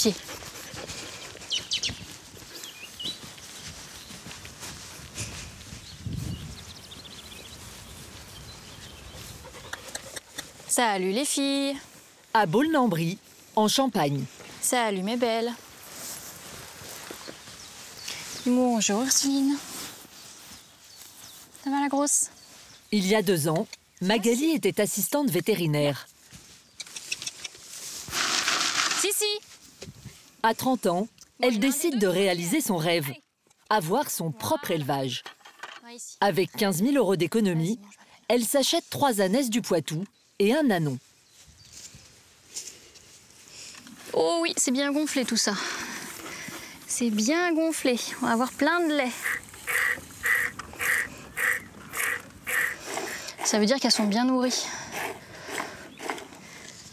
pied. Salut les filles. À Baulne-en-Brie, en Champagne. Salut mes belles. Bonjour Ursine. Ça va la grosse? Il y a 2 ans, Magali était assistante vétérinaire. Si. À 30 ans, elle décide de réaliser son rêve, avoir son propre élevage. Avec 15 000 € d'économie, elle s'achète 3 ânesses du Poitou et un ânon. Oh oui, c'est bien gonflé tout ça. C'est bien gonflé. On va avoir plein de lait. Ça veut dire qu'elles sont bien nourries.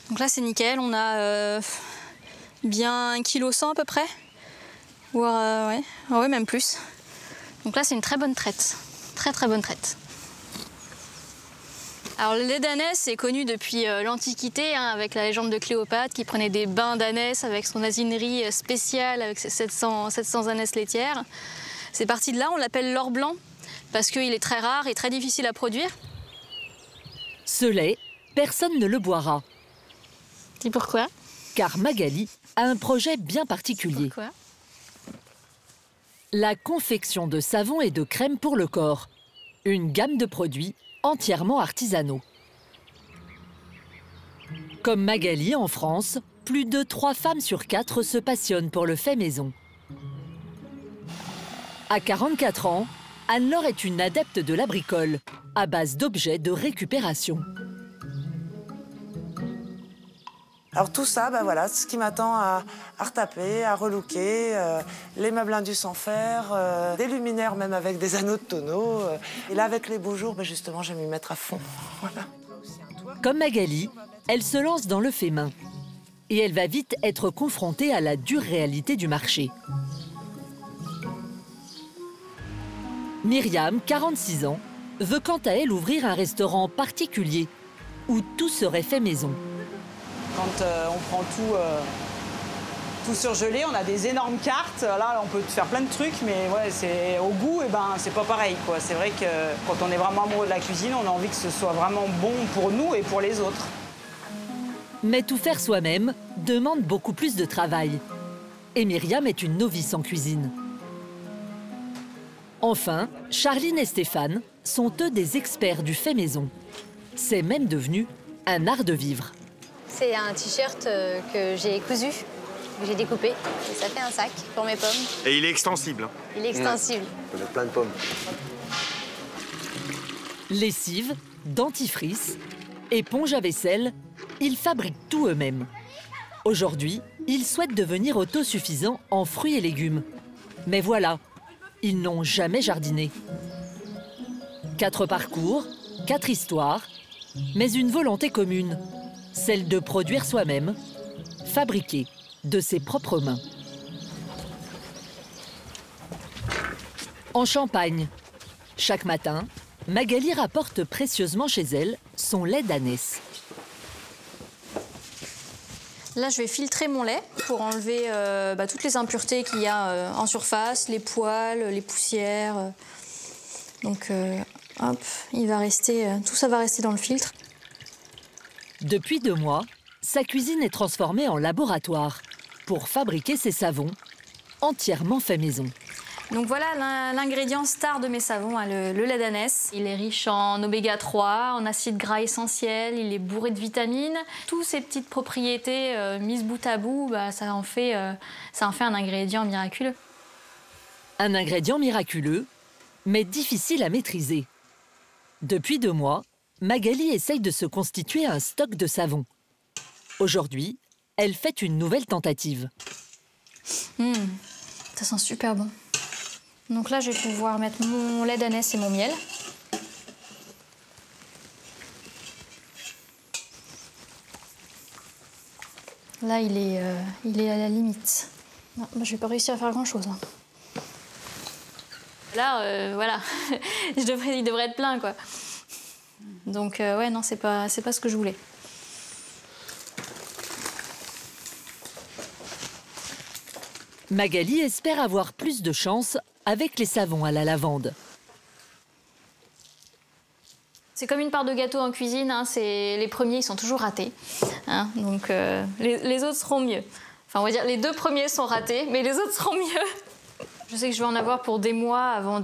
Donc là, c'est nickel. On a bien 1,1 kg à peu près. Voire, ouais. Ah ouais, même plus. Donc là, c'est une très bonne traite. Très bonne traite. Alors le lait d'ânesse est connu depuis l'Antiquité, hein, avec la légende de Cléopâtre qui prenait des bains d'ânesse avec son asinerie spéciale avec ses 700 ânesses laitières. C'est parti de là, on l'appelle l'or blanc parce qu'il est très rare et très difficile à produire. Ce lait, personne ne le boira. Et pourquoi? Car Magali a un projet bien particulier. Pourquoi? La confection de savons et de crèmes pour le corps. Une gamme de produits entièrement artisanaux. Comme Magali en France, plus de 3 femmes sur 4 se passionnent pour le fait maison. À 44 ans, Anne-Laure est une adepte de la bricole, à base d'objets de récupération. Alors tout ça, ben voilà, ce qui m'attend à retaper, à relooker, les meubles indus sans fer, des luminaires même avec des anneaux de tonneaux. Et là, avec les beaux jours, ben justement, je vais m'y mettre à fond. Voilà. Comme Magali, elle se lance dans le fait main. Et elle va vite être confrontée à la dure réalité du marché. Myriam, 46 ans, veut quant à elle ouvrir un restaurant particulier où tout serait fait maison. Quand on prend tout surgelé, on a des énormes cartes. Là, on peut faire plein de trucs, mais ouais, c'est au goût, et ben, c'est pas pareil, quoi. C'est vrai que quand on est vraiment amoureux de la cuisine, on a envie que ce soit vraiment bon pour nous et pour les autres. Mais tout faire soi-même demande beaucoup plus de travail. Et Myriam est une novice en cuisine. Enfin, Charline et Stéphane sont eux des experts du fait maison. C'est même devenu un art de vivre. C'est un t-shirt que j'ai cousu, que j'ai découpé. Et ça fait un sac pour mes pommes. Et il est extensible. Il est extensible. On peut mettre plein de pommes. Lessive, dentifrice, éponge à vaisselle, ils fabriquent tout eux-mêmes. Aujourd'hui, ils souhaitent devenir autosuffisants en fruits et légumes. Mais voilà, ils n'ont jamais jardiné. 4 parcours, 4 histoires, mais une volonté commune. Celle de produire soi-même, fabriquer de ses propres mains. En Champagne, chaque matin, Magali rapporte précieusement chez elle son lait d'ânesse. Là, je vais filtrer mon lait pour enlever toutes les impuretés qu'il y a en surface, les poils, les poussières. Donc, hop, il va rester, tout ça va rester dans le filtre. Depuis 2 mois, sa cuisine est transformée en laboratoire pour fabriquer ses savons entièrement faits maison. Donc voilà l'ingrédient star de mes savons, hein, le lait d'ânesse. Il est riche en oméga 3, en acides gras essentiels, il est bourré de vitamines. Toutes ces petites propriétés mises bout à bout, ça en fait un ingrédient miraculeux. Un ingrédient miraculeux, mais difficile à maîtriser. Depuis 2 mois, Magali essaye de se constituer un stock de savon. Aujourd'hui, elle fait une nouvelle tentative. Ça sent super bon. Donc là, je vais pouvoir mettre mon lait d'ânesse et mon miel. Là, il est à la limite. Non, moi, je vais pas réussir à faire grand-chose. Hein. Là, voilà, il devrait être plein, quoi. Donc, ouais, non, c'est pas ce que je voulais. Magali espère avoir plus de chance avec les savons à la lavande. C'est comme une part de gâteau en cuisine, hein, les premiers ils sont toujours ratés, hein, donc les autres seront mieux. Enfin on va dire les 2 premiers sont ratés, mais les autres seront mieux. Je sais que je vais en avoir pour des mois avant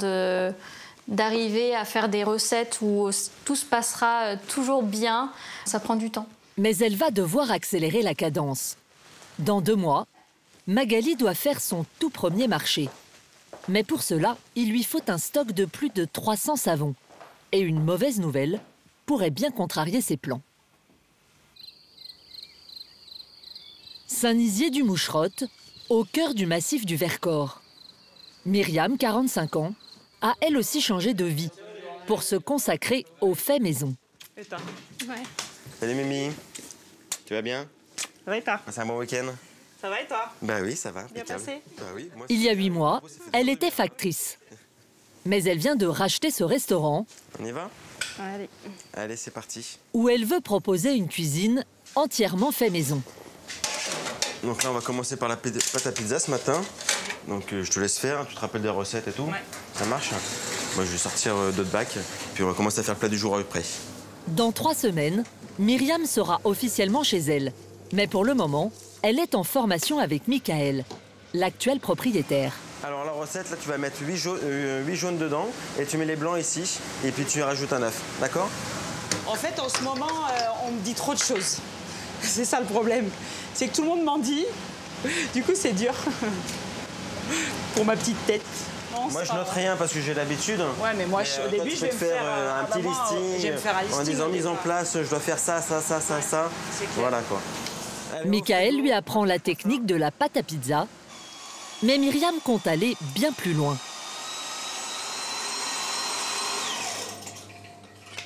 d'arriver à faire des recettes où tout se passera toujours bien. Ça prend du temps. Mais elle va devoir accélérer la cadence. Dans 2 mois, Magali doit faire son tout premier marché. Mais pour cela, il lui faut un stock de plus de 300 savons. Et une mauvaise nouvelle pourrait bien contrarier ses plans. Saint-Nizier-du-Moucherotte, au cœur du massif du Vercors. Myriam, 45 ans, a elle aussi changé de vie pour se consacrer aux faits maison. Et toi? Ouais. Salut Mimi, tu vas bien? Ça va et toi? C'est un bon week-end? Ça va et toi? Bah oui, ça va. Bien impeccable. passé? Bah oui, moi, Il y a 8 mois, elle était factrice. Mais elle vient de racheter ce restaurant On y va? Allez. Allez, c'est parti. où elle veut proposer une cuisine entièrement fait maison. Donc là, on va commencer par la pâte à pizza ce matin. Donc je te laisse faire, tu te rappelles des recettes et tout? Ouais. Ça marche? Moi, je vais sortir d'autres bacs, puis on va commencer à faire le plat du jour après. Dans 3 semaines, Myriam sera officiellement chez elle. Mais pour le moment, elle est en formation avec Michael, l'actuel propriétaire. Alors la recette, là, tu vas mettre 8 jaunes dedans, et tu mets les blancs ici, et puis tu rajoutes un œuf, d'accord? En fait, en ce moment, on me dit trop de choses. C'est ça le problème. C'est que tout le monde m'en dit. Du coup, c'est dur. Pour ma petite tête. Non, Moi, je note rien parce que j'ai l'habitude. Ouais, mais moi, au début, tu je peux vais te me faire faire un petit listing, je vais me faire un listing en disant au mise en départ. place, je dois faire ça, ça, ça, ça, ça. C'est clair. Voilà quoi. Allez, Michael lui apprend la technique de la pâte à pizza. Mais Myriam compte aller bien plus loin.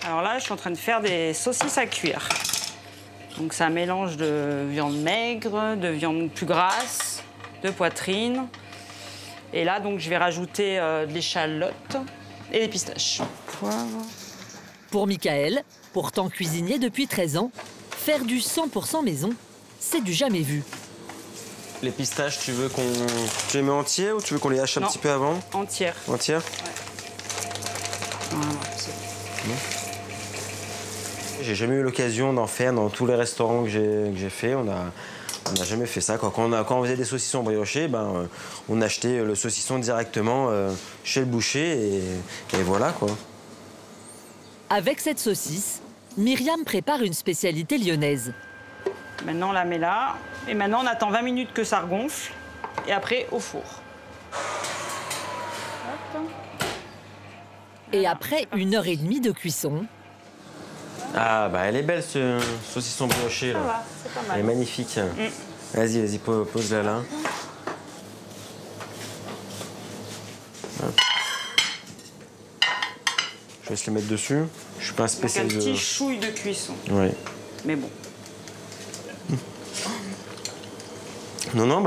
Alors là, je suis en train de faire des saucisses à cuire. Donc c'est un mélange de viande maigre, de viande plus grasse, de poitrine. Et là, donc, je vais rajouter de l'échalote et des pistaches. Poivre. Pour Michael, pourtant cuisinier depuis 13 ans, faire du 100% maison, c'est du jamais vu. Les pistaches, tu les mets entiers ou tu veux qu'on les hache un Non. petit peu avant? Entière. Entières? Voilà, c'est bon. J'ai jamais eu l'occasion d'en faire dans tous les restaurants que j'ai fait. On n'a jamais fait ça. Quand on faisait des saucissons briochés, on achetait le saucisson directement chez le boucher et voilà quoi. Avec cette saucisse, Myriam prépare une spécialité lyonnaise. Maintenant, on la met là. Et maintenant, on attend 20 minutes que ça regonfle. Et après, au four. Hop. Et après 1h30 de cuisson, Ah bah elle est belle ce saucisson brioché Ça là. va, c'est pas Elle est mal. magnifique. Vas-y, pose-la là. Hop. Je laisse les mettre dessus. Je suis pas un Donc un spécialiste petit de... chouille de cuisson. Ouais. Mais bon. Non,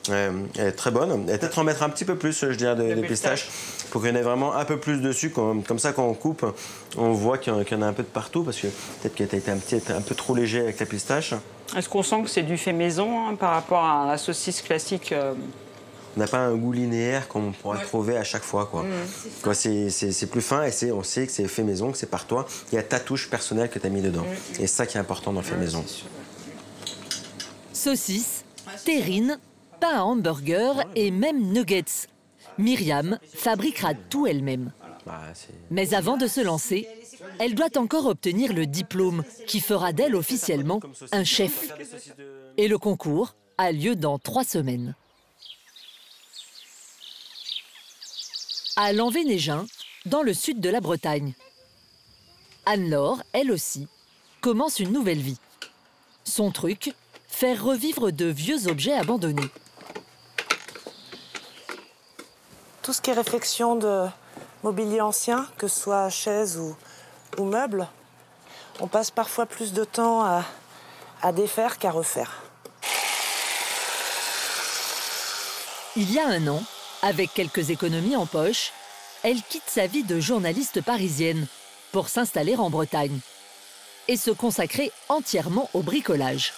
elle est très bonne. Et peut-être en mettre un petit peu plus, je dirais, des pistaches, pour qu'il y en ait vraiment un peu plus dessus. Comme ça, quand on coupe, on voit qu'il y en a un peu de partout, parce que peut-être qu'elle a été un peu trop léger avec la pistache. Est-ce qu'on sent que c'est du fait maison hein, par rapport à la saucisse classique On n'a pas un goût linéaire qu'on pourrait trouver à chaque fois. C'est plus fin et on sait que c'est fait maison, que c'est par toi. Il y a ta touche personnelle que tu as mis dedans. Et c'est ça qui est important dans le fait maison. saucisses, terrines, pain à hamburger et même nuggets. Myriam fabriquera tout elle-même. Mais avant de se lancer, elle doit encore obtenir le diplôme qui fera d'elle officiellement un chef. Et le concours a lieu dans 3 semaines. À Lanvay-Négin, dans le sud de la Bretagne. Anne-Laure, elle aussi, commence une nouvelle vie. Son truc, faire revivre de vieux objets abandonnés. Tout ce qui est réfection de mobilier ancien, que ce soit chaises ou meubles, on passe parfois plus de temps à défaire qu'à refaire. Il y a 1 an, avec quelques économies en poche, elle quitte sa vie de journaliste parisienne pour s'installer en Bretagne et se consacrer entièrement au bricolage.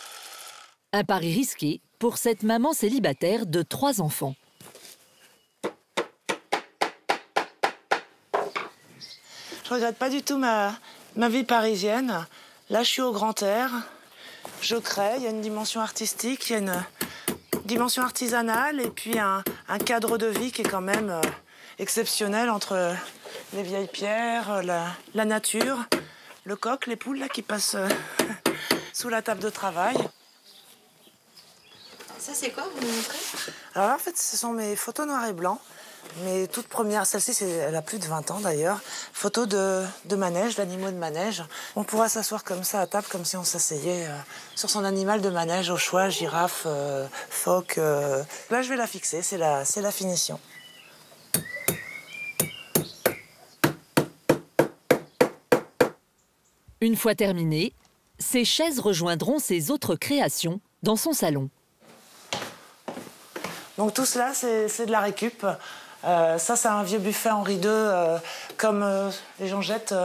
Un pari risqué pour cette maman célibataire de 3 enfants. Je regrette pas du tout ma vie parisienne. Là, je suis au grand air. Je crée, il y a une dimension artistique, il y a une dimension artisanale et puis un cadre de vie qui est quand même exceptionnel entre les vieilles pierres, la nature, le coq, les poules là, qui passent sous la table de travail. Ça, c'est quoi, vous me montrez? Alors là, en fait, ce sont mes photos noir et blanc. Mes toutes premières, celle-ci, elle a plus de 20 ans d'ailleurs. Photos de manège, d'animaux de manège. On pourra s'asseoir comme ça à table, comme si on s'asseyait sur son animal de manège au choix, girafe, phoque. Là, je vais la fixer, c'est la finition. Une fois terminée, ces chaises rejoindront ses autres créations dans son salon. Donc tout cela, c'est de la récup. Ça, c'est un vieux buffet Henri II, comme les gens jettent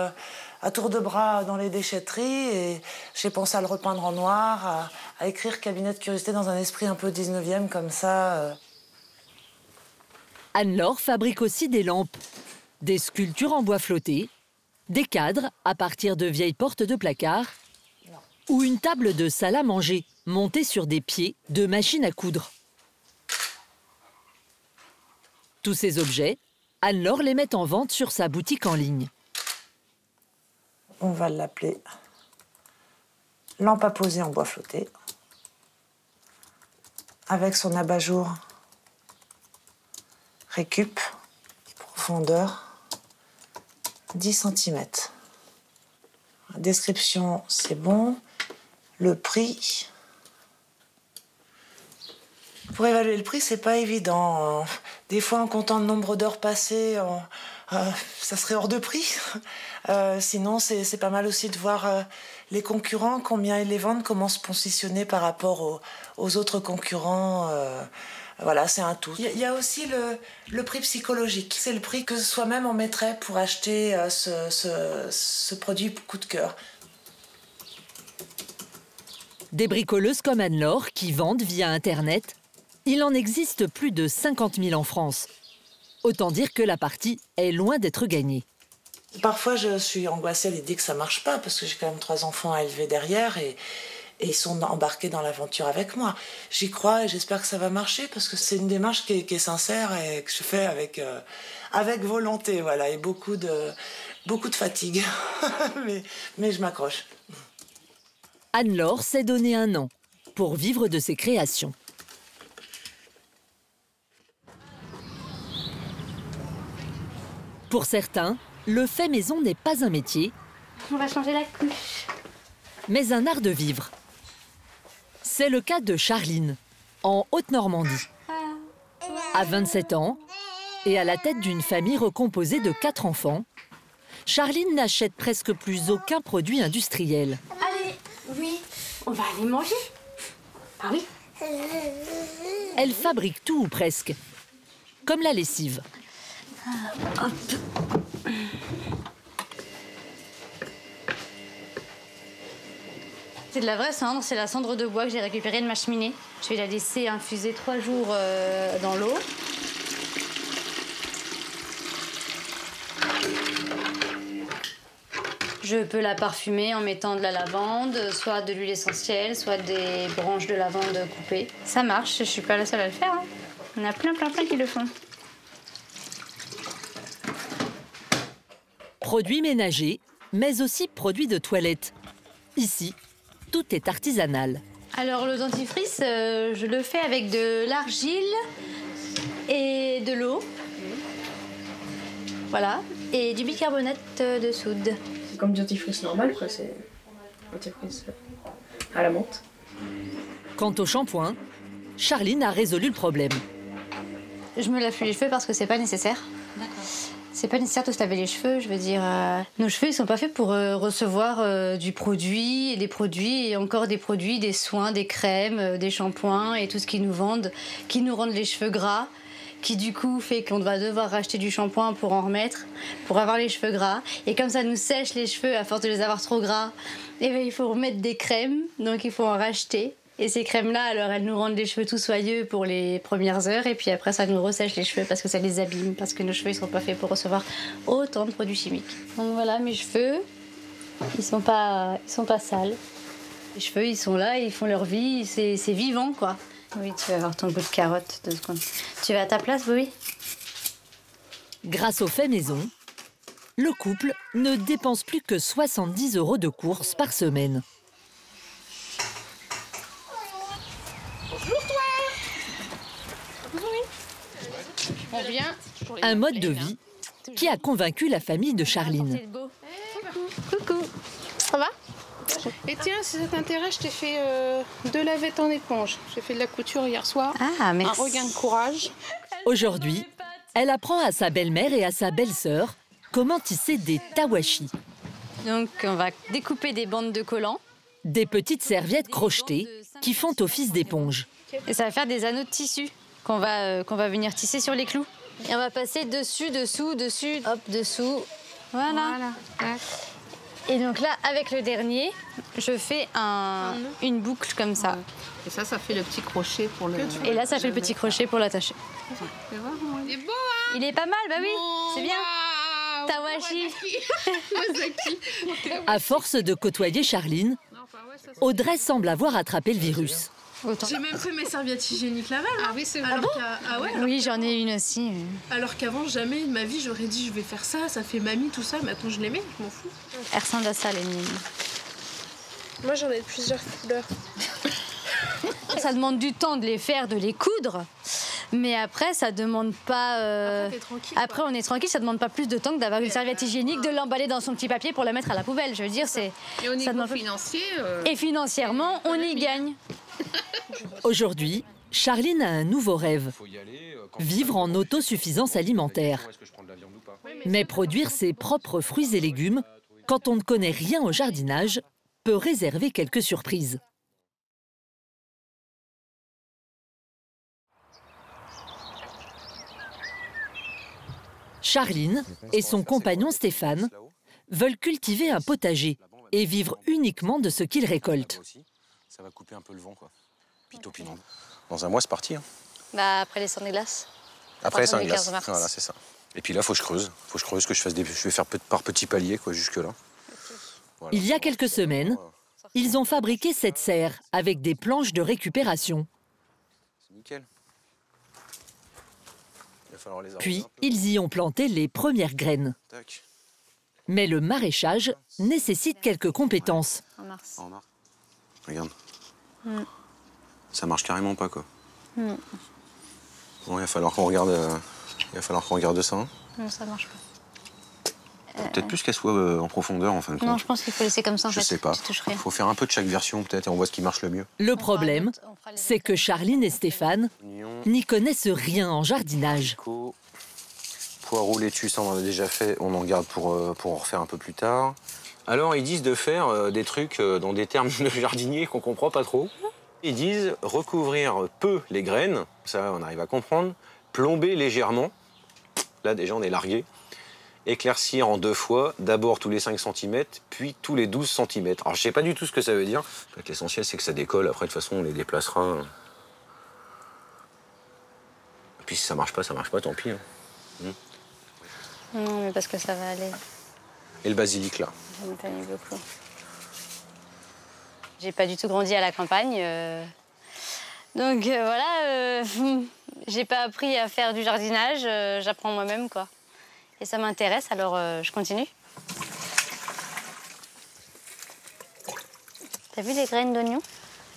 à tour de bras dans les déchetteries. Et j'ai pensé à le repeindre en noir, à écrire cabinet de curiosité dans un esprit un peu 19e comme ça. Anne-Laure fabrique aussi des lampes, des sculptures en bois flotté, des cadres à partir de vieilles portes de placard ou une table de salle à manger montée sur des pieds de machine à coudre. Tous ces objets, Anne-Laure les met en vente sur sa boutique en ligne. On va l'appeler lampe à poser en bois flotté, avec son abat-jour récup, profondeur 10 cm. La description, c'est bon. Le prix... Pour évaluer le prix, c'est pas évident. Des fois, en comptant le nombre d'heures passées, ça serait hors de prix. Sinon, c'est pas mal aussi de voir les concurrents, combien ils les vendent, comment se positionner par rapport aux autres concurrents. Voilà, c'est un tout. Il y a aussi le prix psychologique. C'est le prix que soi-même on mettrait pour acheter ce produit coup de cœur. Des bricoleuses comme Anne-Laure qui vendent via Internet, il en existe plus de 50 000 en France. Autant dire que la partie est loin d'être gagnée. Parfois, je suis angoissée à l'idée que ça marche pas, parce que j'ai quand même 3 enfants à élever derrière et ils sont embarqués dans l'aventure avec moi. J'y crois et j'espère que ça va marcher, parce que c'est une démarche qui est sincère et que je fais avec volonté, voilà, et beaucoup de fatigue. mais je m'accroche. Anne-Laure s'est donné 1 an pour vivre de ses créations. Pour certains, le fait maison n'est pas un métier. On va changer la couche. Mais un art de vivre. C'est le cas de Charline, en Haute-Normandie. À 27 ans, et à la tête d'une famille recomposée de 4 enfants, Charline n'achète presque plus aucun produit industriel. Allez, oui, on va aller manger. Ah oui. Elle fabrique tout ou presque, comme la lessive. C'est de la vraie cendre, c'est la cendre de bois que j'ai récupérée de ma cheminée. Je vais la laisser infuser 3 jours dans l'eau. Je peux la parfumer en mettant de la lavande, soit de l'huile essentielle, soit des branches de lavande coupées. Ça marche, je suis pas la seule à le faire. Hein. On a plein qui le font. Produits ménagers, mais aussi produits de toilette. Ici, tout est artisanal. Alors le dentifrice, je le fais avec de l'argile et de l'eau. Voilà, et du bicarbonate de soude. C'est comme du dentifrice normal, quoi. C'est dentifrice à la menthe. Quant au shampoing, Charline a résolu le problème. Je me lave plus les cheveux parce que c'est pas nécessaire. D'accord. C'est pas nécessaire de se laver les cheveux, je veux dire. Nos cheveux, ils sont pas faits pour recevoir du produit, et des produits, et encore des produits, des soins, des crèmes, des shampoings et tout ce qu'ils nous vendent, qui nous rendent les cheveux gras, qui du coup fait qu'on va devoir racheter du shampoing pour en remettre, pour avoir les cheveux gras. Et comme ça nous sèche les cheveux à force de les avoir trop gras, et ben, il faut remettre des crèmes, donc il faut en racheter. Et ces crèmes-là, alors elles nous rendent les cheveux tout soyeux pour les premières heures et puis après ça nous ressèche les cheveux parce que ça les abîme, parce que nos cheveux ils sont pas faits pour recevoir autant de produits chimiques. Donc voilà, mes cheveux, ils sont pas sales. Les cheveux ils sont là, ils font leur vie, c'est vivant quoi. Oui, tu vas avoir ton bout de carotte, 2 secondes. Tu vas à ta place, oui? Grâce au fait maison, le couple ne dépense plus que 70 € de courses par semaine. On vient. Un mode de vie qui a convaincu la famille de Charline. Coucou. Ça va? Et tiens, si ça t'intéresse, je t'ai fait 2 lavettes en éponge. J'ai fait de la couture hier soir. Ah, merci. Un regain de courage. Aujourd'hui, elle apprend à sa belle-mère et à sa belle-sœur comment tisser des tawashi, Donc on va découper des bandes de collants. des petites serviettes crochetées qui font office d'éponge. Et ça va faire des anneaux de tissu qu'on va venir tisser sur les clous. Et on va passer dessus, dessous, dessus, hop, dessous. Voilà. Et donc là, avec le dernier, je fais une boucle comme ça. Et ça fait le petit crochet pour le... Et là, ça fait le petit crochet pour l'attacher. Tu vois comment il est beau, hein? Il est pas mal, bah oui, c'est bien. Tawashi. À force de côtoyer Charline, Audrey semble avoir attrapé le virus. J'ai même fait mes serviettes hygiéniques là-bas. Ah oui, c'est vrai. Oui, j'en ai une aussi. Alors qu'avant, jamais de ma vie, j'aurais dit je vais faire ça, ça fait mamie, tout ça. Maintenant, je les mets, je m'en fous. Elle ressemble à ça, les miennes. Moi, j'en ai de plusieurs couleurs. Ça demande du temps de les faire, de les coudre. Mais après, ça demande pas... Après, t'es tranquille, Après, on est tranquille, ça demande pas plus de temps que d'avoir une serviette hygiénique, de l'emballer dans son petit papier pour la mettre à la poubelle. Je veux dire, c'est... Et au niveau demande pas- financier... Et financièrement, on y gagne. Aujourd'hui, Charline a un nouveau rêve, vivre en autosuffisance alimentaire. Mais produire ses propres fruits et légumes, quand on ne connaît rien au jardinage, peut réserver quelques surprises. Charline et son compagnon Stéphane veulent cultiver un potager et vivre uniquement de ce qu'ils récoltent. Ça va couper un peu le vent, quoi. Puis dans un mois, c'est parti. Hein. Bah, après les sangs de glace. Après, c'est un 15 glace. mars. Voilà, c'est ça. Et puis là, faut que je creuse. Que je fasse des... Je vais faire par petits paliers, quoi, jusque-là. Voilà. Il y a quelques semaines, ils ont fabriqué cette serre avec des planches de récupération. C'est nickel. Il va falloir les arroser Puis, un peu. ils y ont planté les premières graines. Tac. Mais le maraîchage nécessite quelques compétences. En mars. En mars. Regarde. Ça marche carrément pas, quoi. Bon, il va falloir qu'on regarde, ça. Hein. Non, ça marche pas. Peut-être plus qu'elle soit en profondeur, en fin de compte. Non, je pense qu'il faut laisser comme ça, en Je fait. sais pas. Tu touches rien. Il faut faire un peu de chaque version, peut-être, et on voit ce qui marche le mieux. Le problème, c'est que Charline et Stéphane Oignons, n'y connaissent rien en jardinage. haricots, poireaux, laitue, ça on en a déjà fait. On en garde pour en refaire un peu plus tard. Alors, ils disent de faire des trucs dans des termes de jardinier qu'on comprend pas trop. Ils disent recouvrir peu les graines, ça on arrive à comprendre, plomber légèrement, là déjà on est largué, éclaircir en 2 fois, d'abord tous les 5 cm, puis tous les 12 cm. Alors je sais pas du tout ce que ça veut dire, l'essentiel c'est que ça décolle, après de toute façon on les déplacera. Et puis si ça marche pas, tant pis. Hein. Non, mais parce que ça va aller. Et le basilic là. Ça me tannait beaucoup. J'ai pas du tout grandi à la campagne. Donc voilà, j'ai pas appris à faire du jardinage, j'apprends moi-même, quoi. Et ça m'intéresse, alors je continue. T'as vu les graines d'oignon?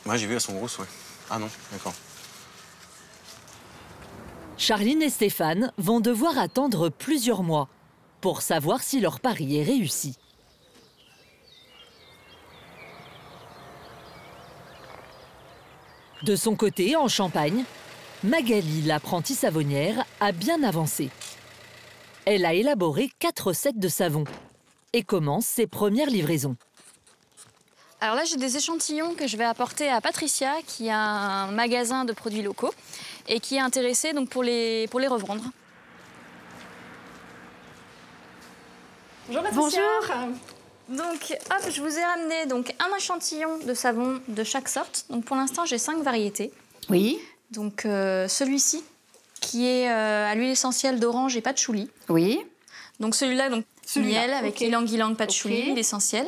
Ouais, j'ai vu, elles sont grosses, ouais. Ah non, d'accord. Charline et Stéphane vont devoir attendre plusieurs mois pour savoir si leur pari est réussi. De son côté, en Champagne, Magali, l'apprentie savonnière, a bien avancé. Elle a élaboré 4 recettes de savon et commence ses premières livraisons. Alors là, j'ai des échantillons que je vais apporter à Patricia, qui a un magasin de produits locaux et qui est intéressée donc, pour les revendre. Bonjour Patricia. Bonjour. Donc, hop, je vous ai ramené donc, un échantillon de savon de chaque sorte. Donc, pour l'instant, j'ai 5 variétés. Oui. Donc, celui-ci, qui est à l'huile essentielle d'orange et patchouli. Oui. Donc, celui-là, donc, miel avec ylang-ylang patchouli, l'huile essentielle.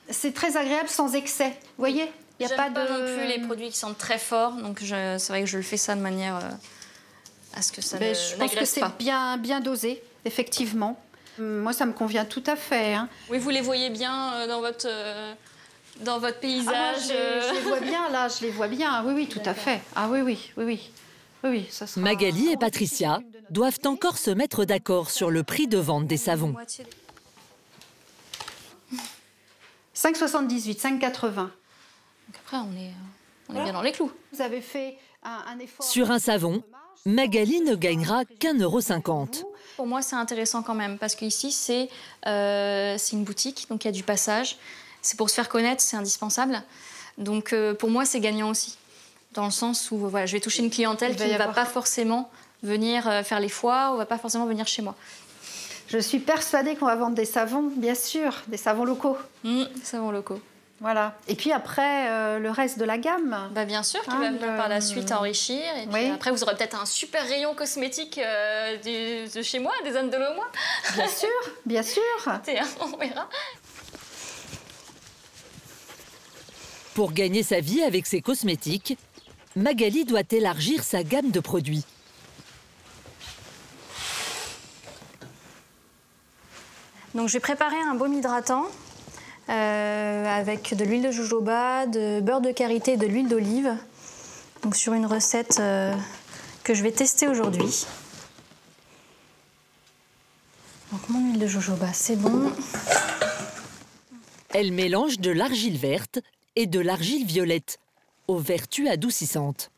C'est très agréable sans excès, vous voyez. Il n'y a pas non plus les produits qui sentent très forts. Donc, c'est vrai que je le fais ça de manière à ce que ça ne je pense que c'est bien dosé, effectivement. Moi, ça me convient tout à fait. Hein. Oui, vous les voyez bien dans votre paysage. Ah, moi, je les vois bien, là, je les vois bien. Oui, oui, tout à fait. Ah oui, ça sera... Magali et Patricia doivent encore se mettre d'accord sur le prix de vente des savons. 5,78, 5,80. Après, on est bien dans les clous. Vous avez fait un effort... Sur un savon, Magali ne gagnera qu'1,50 €. Pour moi, c'est intéressant quand même, parce qu'ici, c'est une boutique, donc il y a du passage. C'est pour se faire connaître, c'est indispensable. Donc pour moi, c'est gagnant aussi. Dans le sens où voilà, je vais toucher une clientèle qui ne va pas forcément venir faire les foires, ou ne va pas forcément venir chez moi. Je suis persuadée qu'on va vendre des savons, bien sûr, des savons locaux. Des savons locaux. Voilà. Et puis après, le reste de la gamme. Bah bien sûr, qui va venir par la suite enrichir. Et puis après, vous aurez peut-être un super rayon cosmétique de chez moi, des Annes de Lemoine. Bien sûr, bien sûr. On verra. Pour gagner sa vie avec ses cosmétiques, Magali doit élargir sa gamme de produits. Donc, je vais préparer un baume hydratant. Avec de l'huile de jojoba, de beurre de karité et de l'huile d'olive. Donc sur une recette que je vais tester aujourd'hui. Donc mon huile de jojoba, c'est bon. Elle mélange de l'argile verte et de l'argile violette, aux vertus adoucissantes.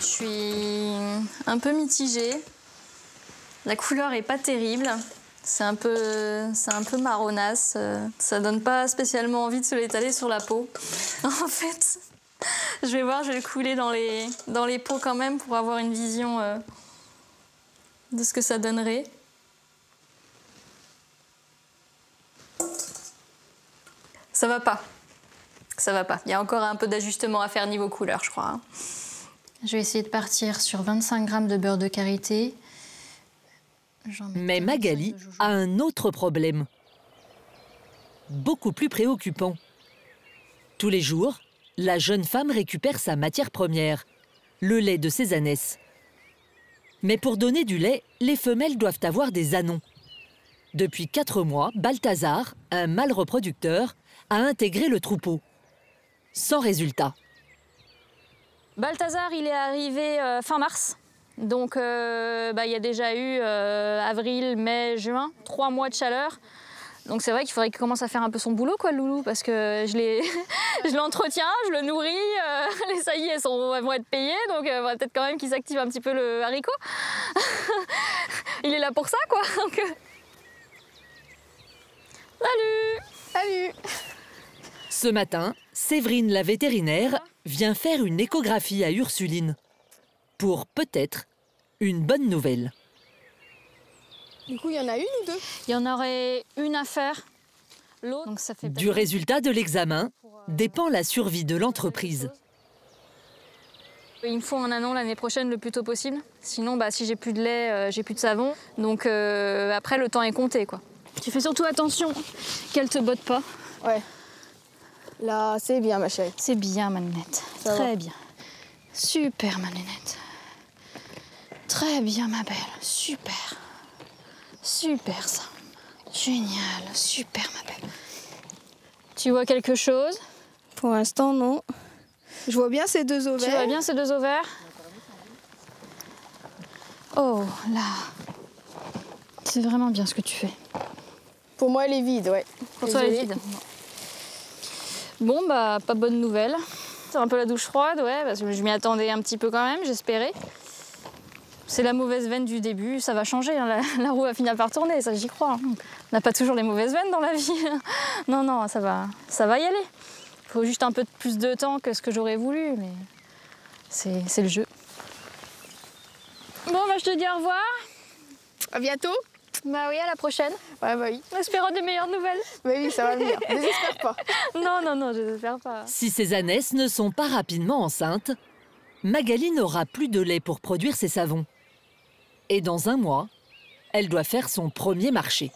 Je suis un peu mitigée. La couleur est pas terrible. C'est un peu marronasse. Ça donne pas spécialement envie de se l'étaler sur la peau. En fait, je vais le couler dans les pots quand même pour avoir une vision de ce que ça donnerait. Ça va pas. Ça va pas. Il y a encore un peu d'ajustement à faire niveau couleur, je crois. Je vais essayer de partir sur 25 g de beurre de karité. Mais Magali a un autre problème, beaucoup plus préoccupant. Tous les jours, la jeune femme récupère sa matière première, le lait de ses ânesses. Mais pour donner du lait, les femelles doivent avoir des ânons. Depuis 4 mois, Balthazar, un mâle reproducteur, a intégré le troupeau. Sans résultat. Balthazar, il est arrivé fin mars. Donc, il y a déjà eu avril, mai, juin, 3 mois de chaleur. Donc, c'est vrai qu'il faudrait qu'il commence à faire un peu son boulot, quoi, le loulou, parce que je l'entretiens, je le nourris, les saillies, elles vont être payées, donc il faudrait peut-être quand même qu'il s'active un petit peu le haricot. Il est là pour ça, quoi. Donc, Salut! Salut! Ce matin, Séverine, la vétérinaire, vient faire une échographie à Ursuline. Pour peut-être une bonne nouvelle. Du coup, il y en a une ou deux? Il y en aurait une à faire. L'autre, donc ça fait du résultat de l'examen dépend la survie de l'entreprise. Il me faut un anon l'année prochaine le plus tôt possible. Sinon, si j'ai plus de lait, j'ai plus de savon. Donc après, le temps est compté, quoi. Tu fais surtout attention qu'elle te botte pas. Ouais. Là, c'est bien, ma chérie. C'est bien, ma nénette. Très bien. Super, ma nénette. Très bien, ma belle. Super. Super, ça. Génial. Super, ma belle. Tu vois quelque chose? Pour l'instant, non. Je vois bien ces deux ovaires. Tu vois bien ces deux ovaires? Oh, là. C'est vraiment bien ce que tu fais. Pour moi, elle est vide, ouais. Pour toi, elle est vide. Bon, pas bonne nouvelle. C'est un peu la douche froide, ouais, parce que je m'y attendais un petit peu quand même, j'espérais. C'est la mauvaise veine du début, ça va changer, hein, la roue va finir par tourner, ça j'y crois. On n'a pas toujours les mauvaises veines dans la vie. Non, ça va y aller. Il faut juste un peu plus de temps que ce que j'aurais voulu, mais c'est le jeu. Bon, je te dis au revoir. À bientôt. Bah oui, à la prochaine. Ouais, bah oui. En espérant des meilleures nouvelles. Bah oui, ça va venir. Désespère pas. Non, je désespère pas. Si ces ânesses ne sont pas rapidement enceintes, Magali n'aura plus de lait pour produire ses savons. Et dans un mois, elle doit faire son premier marché.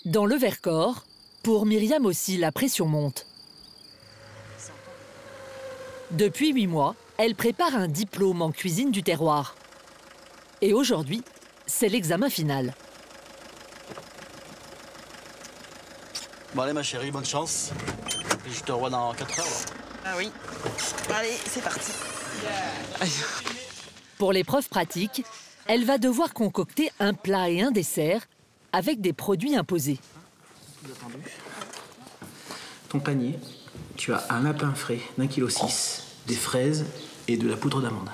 Dans le Vercors, pour Myriam aussi, la pression monte. Depuis 8 mois, elle prépare un diplôme en cuisine du terroir. Et aujourd'hui, c'est l'examen final. Bon allez ma chérie, bonne chance. Et je te revois dans 4 heures. Là. Ah oui. Allez, c'est parti. Pour l'épreuve pratique, elle va devoir concocter un plat et un dessert avec des produits imposés. Ton panier, tu as un lapin frais d'1,6 kg, des fraises et de la poudre d'amande.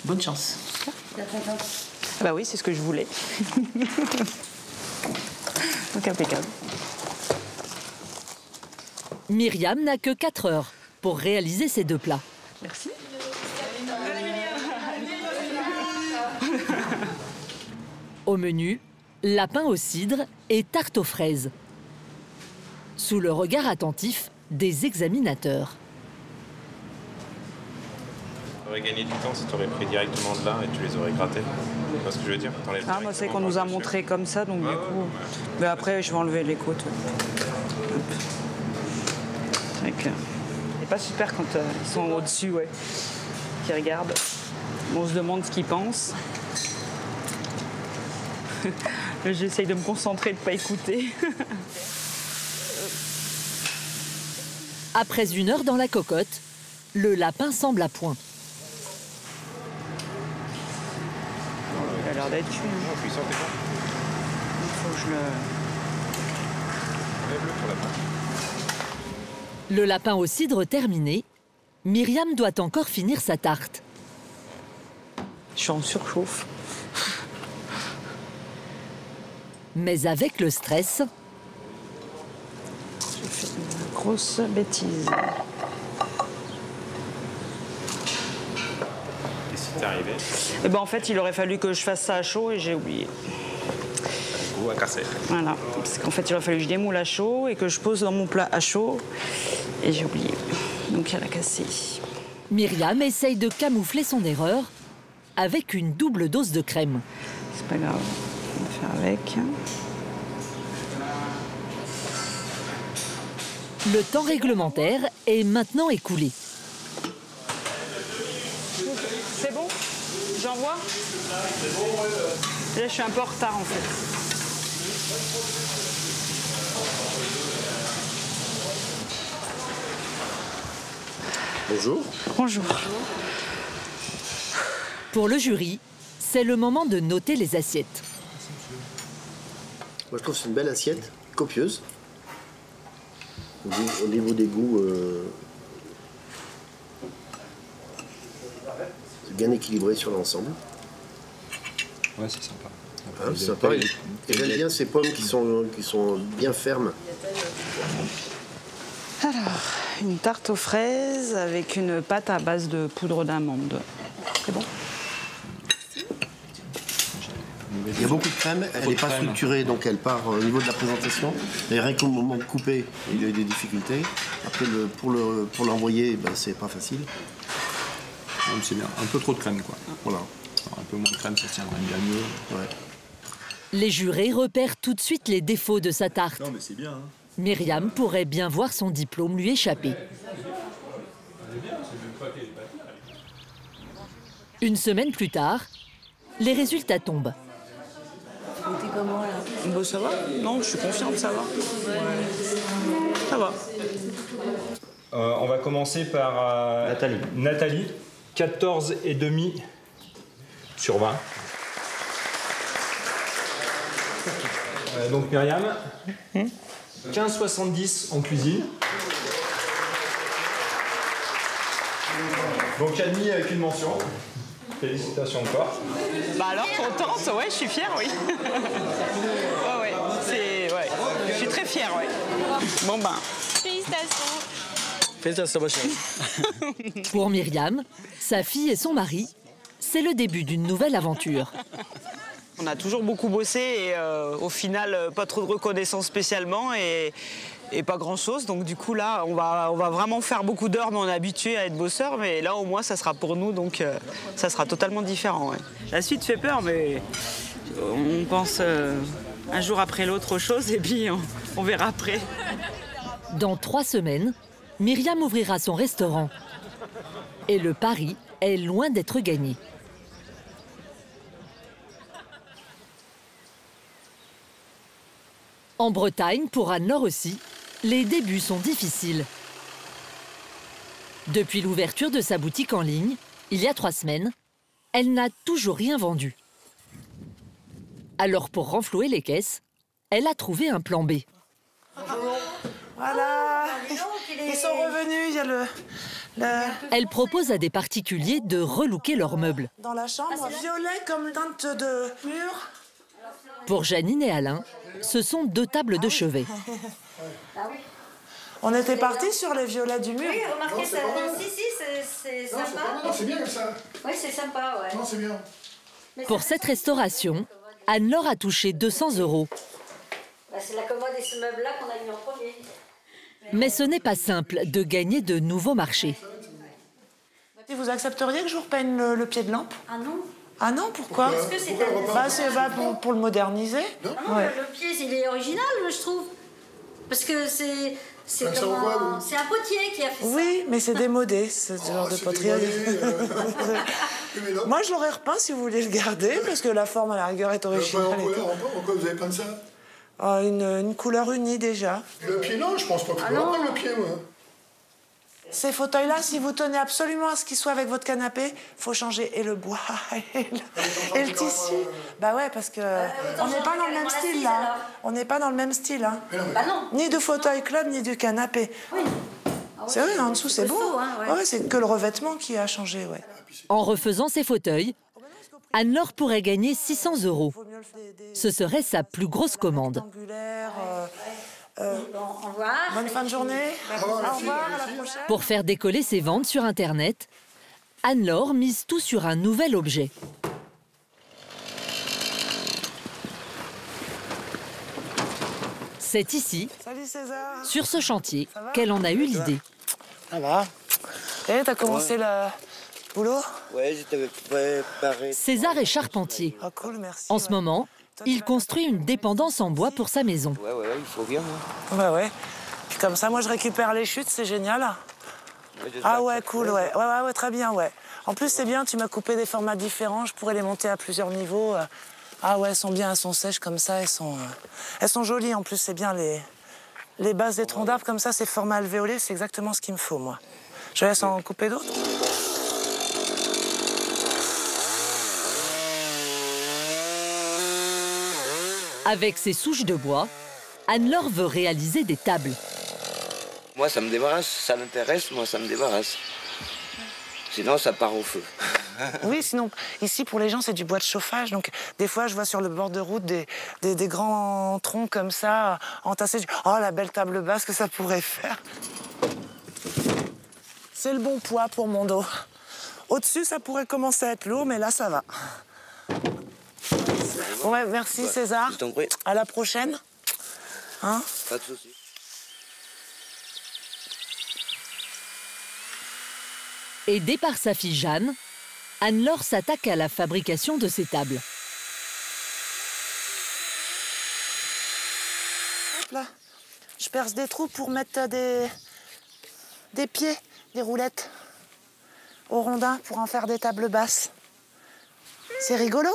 Bonne chance. Bah oui, c'est ce que je voulais. Donc impeccable. Myriam n'a que 4 heures pour réaliser ces 2 plats. Merci. Au menu, lapin au cidre et tarte aux fraises. Sous le regard attentif des examinateurs. Tu aurais gagné du temps si tu aurais pris directement de là et tu les aurais grattés. Tu vois ce que je veux dire? Ah, moi, c'est qu'on nous a montré comme ça, donc du coup. Mais après, je vais enlever les côtes. C'est pas super quand ils sont au-dessus, ouais. Qui regardent. On se demande ce qu'ils pensent. J'essaye de me concentrer, de ne pas écouter. Après 1 heure dans la cocotte, le lapin semble à point. Il a l'air d'être cuit. Il faut que je le... Le lapin au cidre terminé, Myriam doit encore finir sa tarte. Je suis en surchauffe. Mais avec le stress... J'ai fait une grosse bêtise. Et si t'es arrivé? Eh ben en fait, il aurait fallu que je fasse ça à chaud et j'ai oublié. Ou à casser. Voilà, parce qu'en fait, il aurait fallu que je démoule à chaud et que je pose dans mon plat à chaud et j'ai oublié. Donc elle a cassé. Myriam essaye de camoufler son erreur avec une double dose de crème. C'est pas grave, on va faire avec. Le temps réglementaire est maintenant écoulé. C'est bon? J'envoie? Là, je suis un peu en retard en fait. Bonjour. Bonjour. Pour le jury, c'est le moment de noter les assiettes. Moi, je trouve que c'est une belle assiette, copieuse. Au niveau des goûts, c'est bien équilibré sur l'ensemble. Ouais, c'est sympa. Hein, c'est sympa. Et j'aime bien ces pommes qui sont bien fermes. Alors, une tarte aux fraises avec une pâte à base de poudre d'amande. C'est bon? Il y a beaucoup de crème, elle n'est pas structurée, donc elle part au niveau de la présentation. Et rien qu'au moment de couper, il y a eu des difficultés. Après, pour l'envoyer, ben, c'est pas facile. C'est bien, un peu trop de crème, quoi. Voilà. Alors, un peu moins de crème, ça tiendrait bien mieux. Ouais. Les jurés repèrent tout de suite les défauts de sa tarte. Non, mais c'est bien. Hein. Myriam pourrait bien voir son diplôme lui échapper. Une semaine plus tard, les résultats tombent. T'es comment là? Bon, ça va? Non, je suis confiante, ça va. Ça va. On va commencer par Nathalie, 14,5 sur 20. Donc Myriam, 15,70 en cuisine. Donc admis avec une mention. Félicitations encore. Bah alors, contente, ouais, je suis fière, oui. ouais, je suis très fière, ouais. Bon ben. Félicitations. Félicitations, ma chérie. Pour Myriam, sa fille et son mari, c'est le début d'une nouvelle aventure. On a toujours beaucoup bossé et au final, pas trop de reconnaissance spécialement et pas grand-chose. Donc du coup, là, on va vraiment faire beaucoup d'heures, mais on est habitué à être bosseur. Mais là, au moins, ça sera pour nous, donc ça sera totalement différent. Ouais. La suite fait peur, mais on pense un jour après l'autre aux choses et puis on verra après. Dans 3 semaines, Myriam ouvrira son restaurant. Et le pari est loin d'être gagné. En Bretagne, pour Anne-Laure aussi, les débuts sont difficiles. Depuis l'ouverture de sa boutique en ligne, il y a 3 semaines, elle n'a toujours rien vendu. Alors pour renflouer les caisses, elle a trouvé un plan B. Voilà, ils sont revenus, il y a Elle propose à des particuliers de relooker leurs meubles. dans la chambre, violet comme teinte de mur. Pour Janine et Alain, ce sont 2 tables de chevet. On était partis sur les violets du mur. Oui, remarquez ça. Si, c'est sympa. Non, c'est bien comme ça. Oui, c'est sympa, ouais. Non, c'est bien. Pour cette restauration, Anne-Laure a touché 200 €. Bah, c'est la commode et ce meuble-là qu'on a mis en premier. Mais ce n'est pas simple de gagner de nouveaux marchés. Si vous accepteriez que je vous repeigne le pied de lampe? Ah non. Ah non, pourquoi? Parce que c'est pour le moderniser. Non, Ouais. le pied, il est original, je trouve. Parce que c'est Ça ressemble à quoi, c'est un potier qui a fait ça. Oui, mais c'est démodé, ce genre de poterie. Moi, je l'aurais repeint si vous voulez le garder, parce que la forme, à la rigueur, est originale. Pourquoi vous avez peint ça? Une couleur unie, déjà. Le pied, non, je pense pas que je peux repeindre le pied, moi. Ces fauteuils-là, si vous tenez absolument à ce qu'ils soient avec votre canapé, faut changer et le bois et le tissu. Bah ouais, parce que on n'est pas dans le même style là. On n'est pas dans le même style. Hein. Bah non. Ni du fauteuil club, ni du canapé. Oui. C'est vrai, en dessous c'est beau. Ouais, c'est que le revêtement qui a changé, ouais. En refaisant ses fauteuils, Anne-Laure pourrait gagner 600 €. Ce serait sa plus grosse commande. Au revoir. Bonne fin de journée. Au revoir, à la prochaine. Pour faire décoller ses ventes sur Internet, Anne-Laure mise tout sur un nouvel objet. C'est ici, sur ce chantier, qu'elle en a eu l'idée. Ça va. Et t'as commencé le boulot? Ouais, j'étais préparé. César est charpentier. Ah, cool, merci. En ce moment, il construit une dépendance en bois pour sa maison. Ouais, il faut bien. Ouais. Puis comme ça, moi, je récupère les chutes, c'est génial. Ah ouais, cool, ouais, très bien, ouais. En plus, c'est bien, tu m'as coupé des formats différents, je pourrais les monter à plusieurs niveaux. Ah ouais, elles sont bien, elles sont sèches comme ça, elles sont jolies en plus, c'est bien les bases des troncs d'arbres comme ça, ces formats alvéolés, c'est exactement ce qu'il me faut, moi. Je laisse en couper d'autres. Avec ses souches de bois, Anne-Laure veut réaliser des tables. Moi, ça me débarrasse, ça m'intéresse, moi, ça me débarrasse. Sinon, ça part au feu. Oui, sinon, ici, pour les gens, c'est du bois de chauffage. Donc, des fois, je vois sur le bord de route des grands troncs comme ça, entassés. Oh, la belle table basse que ça pourrait faire. C'est le bon poids pour mon dos. Au-dessus, ça pourrait commencer à être lourd, mais là, ça va. Ouais, merci César. Je t'en prie. À la prochaine. Hein? Pas de soucis. Aidée par sa fille Jeanne, Anne-Laure s'attaque à la fabrication de ces tables. Hop là. Je perce des trous pour mettre des pieds, des roulettes au rondin pour en faire des tables basses. C'est rigolo.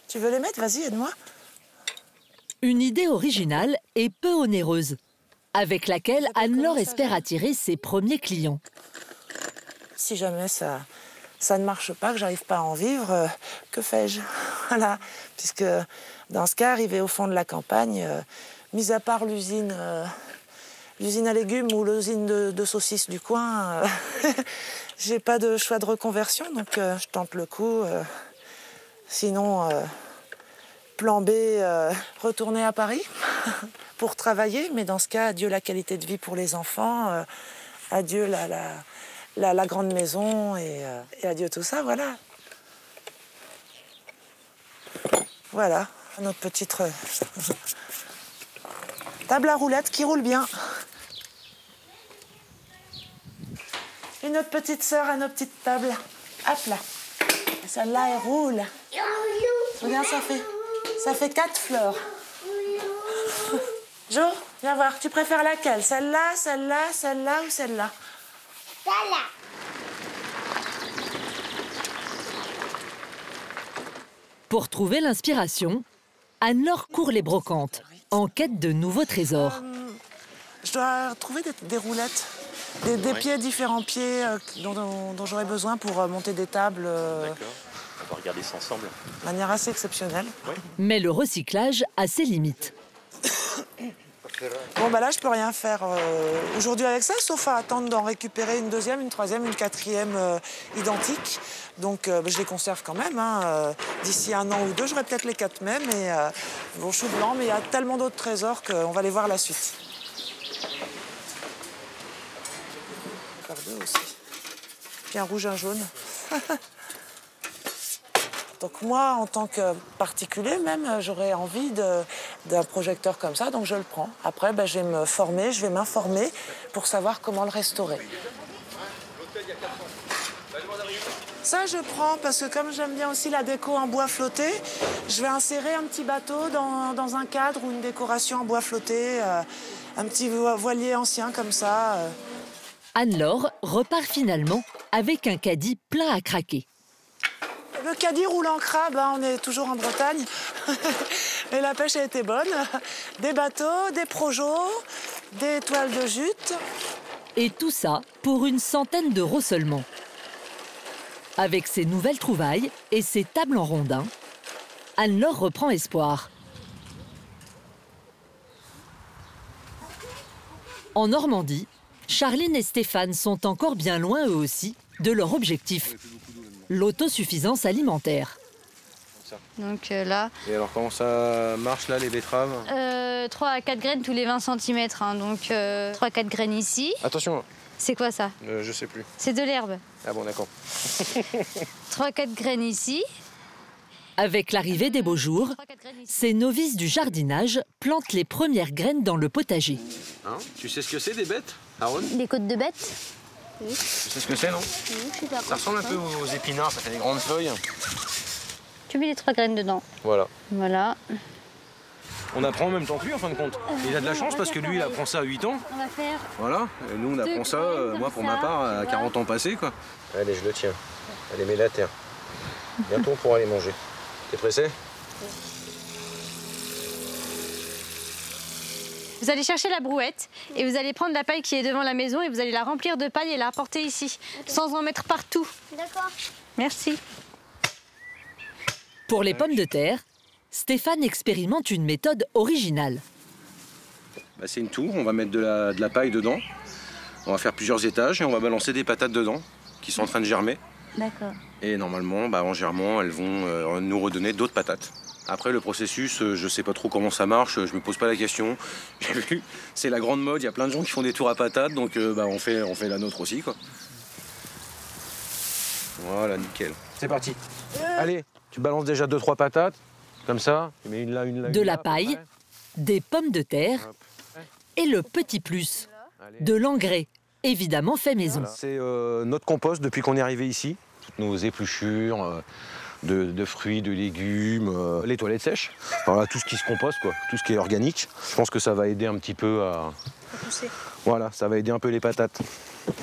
Tu veux les mettre? Vas-y, aide-moi. Une idée originale et peu onéreuse, avec laquelle Anne-Laure espère attirer ses premiers clients. Si jamais ça ne marche pas, que j'arrive pas à en vivre, que fais-je? Voilà, puisque dans ce cas, arrivé au fond de la campagne, mis à part l'usine à légumes ou l'usine de saucisses du coin, j'ai pas de choix de reconversion, donc je tente le coup. Sinon, plan B, retourner à Paris pour travailler, mais dans ce cas, adieu la qualité de vie pour les enfants. Adieu la grande maison et adieu tout ça, voilà. Voilà, notre petite table à roulettes qui roule bien. Une autre petite sœur à nos petites tables. Hop là. Celle-là, elle roule. Regarde, ça fait 4 fleurs. Jo, viens voir, tu préfères laquelle? Celle-là, celle-là, celle-là ou celle-là? Celle-là. Pour trouver l'inspiration, Anne-Laure court les brocantes, en quête de nouveaux trésors. Je dois trouver des roulettes, des pieds, différents pieds dont j'aurais besoin pour monter des tables. D'accord, on va regarder ça ensemble. De manière assez exceptionnelle. Mais le recyclage a ses limites. Bon, bah là, je peux rien faire aujourd'hui avec ça, sauf à attendre d'en récupérer une deuxième, une troisième, une quatrième identique. Donc, je les conserve quand même. Hein. D'ici 1 an ou 2, j'aurai peut-être les 4 mêmes. Et, bon, chou blanc, mais il y a tellement d'autres trésors qu'on va les voir la suite. Encore 2 aussi. Puis un rouge, un jaune. Donc moi, en tant que particulier même, j'aurais envie d'un projecteur comme ça, donc je le prends. Après, je vais me former, je vais m'informer pour savoir comment le restaurer. Ça, je prends parce que comme j'aime bien aussi la déco en bois flotté, je vais insérer un petit bateau dans un cadre ou une décoration en bois flotté, un petit voilier ancien comme ça. Anne-Laure repart finalement avec un caddie plein à craquer. Le caddie roule en crabe, hein, on est toujours en Bretagne. Et la pêche a été bonne. Des bateaux, des projos, des toiles de jute. Et tout ça pour une centaine d'euros seulement. Avec ses nouvelles trouvailles et ses tables en rondin, Anne-Laure reprend espoir. En Normandie, Charline et Stéphane sont encore bien loin eux aussi de leur objectif. L'autosuffisance alimentaire. Donc là... Et alors comment ça marche là, les betteraves? 3 à 4 graines tous les 20 cm. Hein, donc 3 à 4 graines ici. Attention. C'est quoi ça? Je sais plus. C'est de l'herbe. Ah bon, d'accord. 3 à 4 graines ici. Avec l'arrivée des beaux jours, ces novices du jardinage plantent les premières graines dans le potager. Hein, tu sais ce que c'est des bêtes, Aaron? Des côtes de bêtes? Oui. Tu sais ce que c'est, non? Oui, ça ressemble un peu aux épinards, ça fait des grandes feuilles. Tu mets les 3 graines dedans. Voilà. Voilà. On apprend en même temps que lui, en fin de compte. Il a de la chance parce que lui, il apprend ça à 8 ans. On va faire... Voilà. Et nous, on apprend ça, moi, pour ma part, à 40 ans passés, quoi. Allez, je le tiens. Allez, mets-la à terre. Bientôt, on pourra les manger. T'es pressé? Vous allez chercher la brouette et vous allez prendre la paille qui est devant la maison et vous allez la remplir de paille et la apporter ici, sans en mettre partout. D'accord. Merci. Pour les pommes de terre, Stéphane expérimente une méthode originale. C'est une tour, on va mettre de la paille dedans. On va faire plusieurs étages et on va balancer des patates dedans qui sont en train de germer. D'accord. Et normalement, en germant, elles vont nous redonner d'autres patates. Après, le processus, je ne sais pas trop comment ça marche, je me pose pas la question. J'ai vu, c'est la grande mode, il y a plein de gens qui font des tours à patates, donc on fait la nôtre aussi, quoi. Voilà, nickel. C'est parti. Allez, tu balances déjà 2-3 patates, comme ça. Tu mets une là, une là. De la paille, des pommes de terre et le petit plus, de l'engrais, évidemment fait maison. Voilà. C'est notre compost depuis qu'on est arrivé ici. Toutes nos épluchures de fruits, de légumes, les toilettes sèches. Voilà, tout ce qui se composte, quoi, tout ce qui est organique. Je pense que ça va aider un petit peu à pousser. Voilà, ça va aider un peu les patates.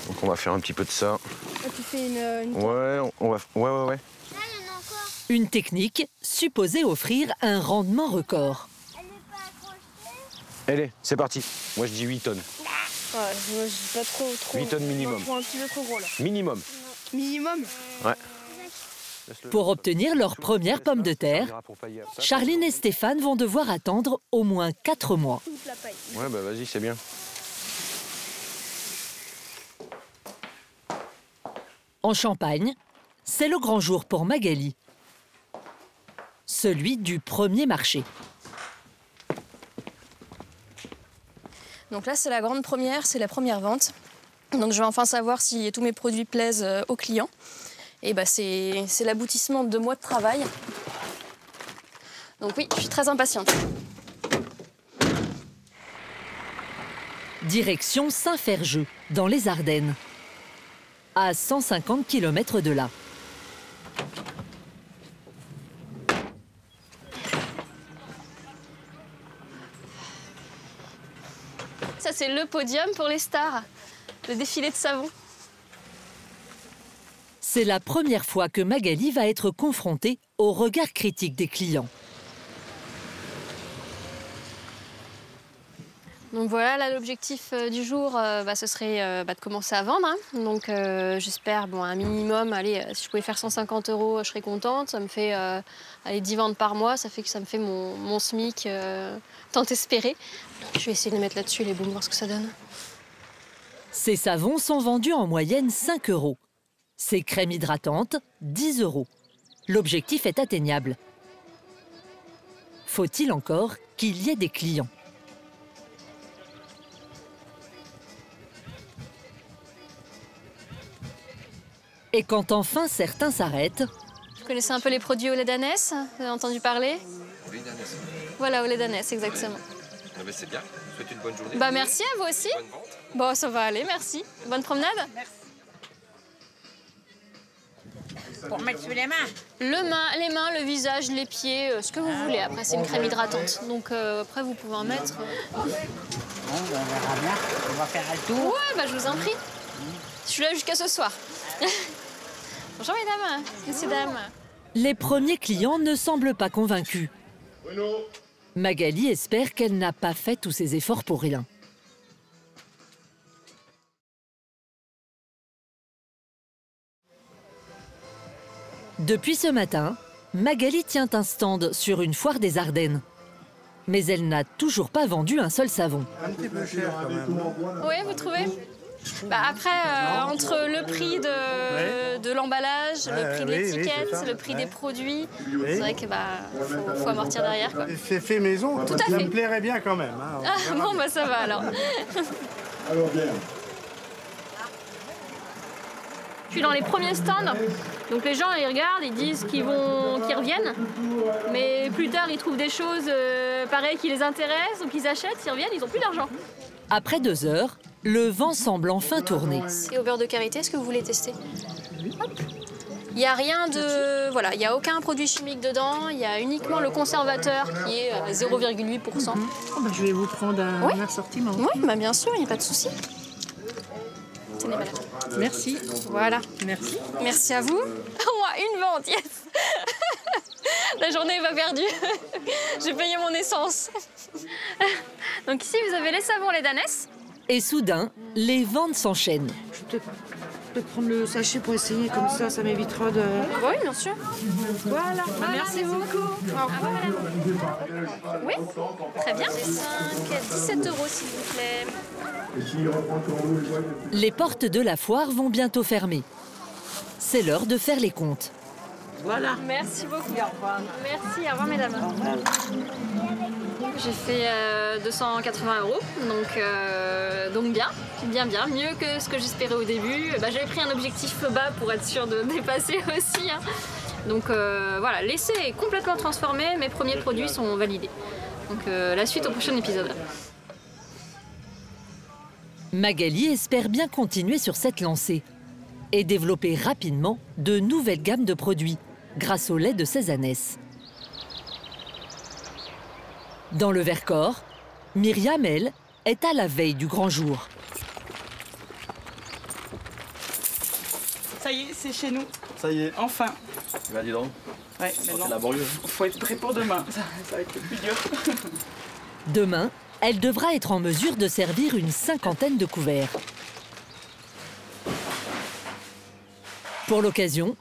Donc on va faire un petit peu de ça. Tu fais une... Ouais, on va... Ouais. Une technique supposée offrir un rendement record. Allez, c'est parti. Moi, je dis 8 tonnes. Ouais, moi, je dis pas trop. 8 tonnes minimum. Un petit peu trop gros, là. Minimum. Minimum? Ouais. Pour obtenir leurs premières pommes de terre, Charline et Stéphane vont devoir attendre au moins 4 mois. Ouais, vas-y, c'est bien. En Champagne, c'est le grand jour pour Magali. Celui du premier marché. Donc là, c'est la grande première, c'est la première vente. Donc je vais enfin savoir si tous mes produits plaisent aux clients. Et bah, c'est l'aboutissement de 2 mois de travail. Donc oui, je suis très impatiente. Direction Saint-Ferjeux, dans les Ardennes. À 150 km de là. Ça, c'est le podium pour les stars, le défilé de savon. C'est la première fois que Magali va être confrontée au regard critique des clients. Donc voilà, là l'objectif du jour, ce serait de commencer à vendre. Hein. Donc j'espère un minimum, allez, si je pouvais faire 150 €, je serais contente. Ça me fait 10 ventes par mois, ça me fait mon SMIC tant espéré. Donc, je vais essayer de les mettre là-dessus, les booms, voir ce que ça donne. Ces savons sont vendus en moyenne 5 €. Ces crèmes hydratantes, 10 €. L'objectif est atteignable. Faut-il encore qu'il y ait des clients? Et quand enfin certains s'arrêtent... Vous connaissez un peu les produits au lait d'ânesse? Vous avez entendu parler? Oui, d'ânesse. Voilà, au lait d'ânesse, exactement. Non, mais c'est bien. Je vous souhaite une bonne journée. Bah merci à vous aussi. Bonne vente. Bon, ça va aller, merci. Bonne promenade. Merci. Pour mettre sur les mains? Les mains, le visage, les pieds, ce que vous voulez. Après, c'est une crème hydratante. Donc après, vous pouvez en mettre. Bon, on verra bien. On va faire un tour. Ouais, bah je vous en prie. Je suis là jusqu'à ce soir. Bonjour mesdames, messieurs dames. Les premiers clients ne semblent pas convaincus. Magali espère qu'elle n'a pas fait tous ces efforts pour rien. Depuis ce matin, Magali tient un stand sur une foire des Ardennes. Mais elle n'a toujours pas vendu un seul savon. Un petit peu cher quand même. Oui, vous trouvez? Après, entre le prix de l'emballage, le prix de l'étiquette, le prix des produits, c'est vrai que faut amortir derrière. C'est fait maison, tout à ça fait. me plairait bien quand même. Hein, ah bon, bah ça va alors. Alors bien. Je suis dans les premiers stands, donc les gens ils regardent, ils disent qu'ils reviennent, mais plus tard ils trouvent des choses pareilles qui les intéressent, donc ils achètent, ils reviennent, ils n'ont plus d'argent. Après 2 heures, le vent semble enfin tourner. C'est au beurre de karité, est-ce que vous voulez tester? Il n'y a rien de... Voilà, il n'y a aucun produit chimique dedans, il y a uniquement le conservateur qui est 0,8%. Je vais vous prendre un assortiment. Oui, bien sûr, il n'y a pas de souci. Tenez, madame. Merci. Voilà. Merci. Merci à vous. Au moins une vente, yes. La journée va perdue. J'ai payé mon essence. Donc ici, vous avez les savons lait d'ânesse. Et soudain, les ventes s'enchaînent. Je vais peut-être prendre le sachet pour essayer, comme ça m'évitera de... Oui, bien sûr. Voilà. Merci beaucoup. Au revoir, madame. Oui, très bien. 5 à 17 € s'il vous plaît. Les portes de la foire vont bientôt fermer. C'est l'heure de faire les comptes. Voilà. Merci beaucoup. Merci, au revoir mesdames. J'ai fait 280 €, donc bien, mieux que ce que j'espérais au début. J'avais pris un objectif bas pour être sûre de dépasser aussi. Hein. Donc voilà, l'essai est complètement transformé, mes premiers produits sont validés. Donc la suite au prochain épisode. Magali espère bien continuer sur cette lancée et développer rapidement de nouvelles gammes de produits grâce au lait de ses ânesses. Dans le Vercors, Myriam, elle, est à la veille du grand jour. Ça y est, c'est chez nous. Ça y est. Enfin. Bah dis donc. Ouais, c'est laborieux. Faut être prêt pour demain. Ça va être le plus dur. Demain, elle devra être en mesure de servir une 50aine de couverts. Pour l'occasion,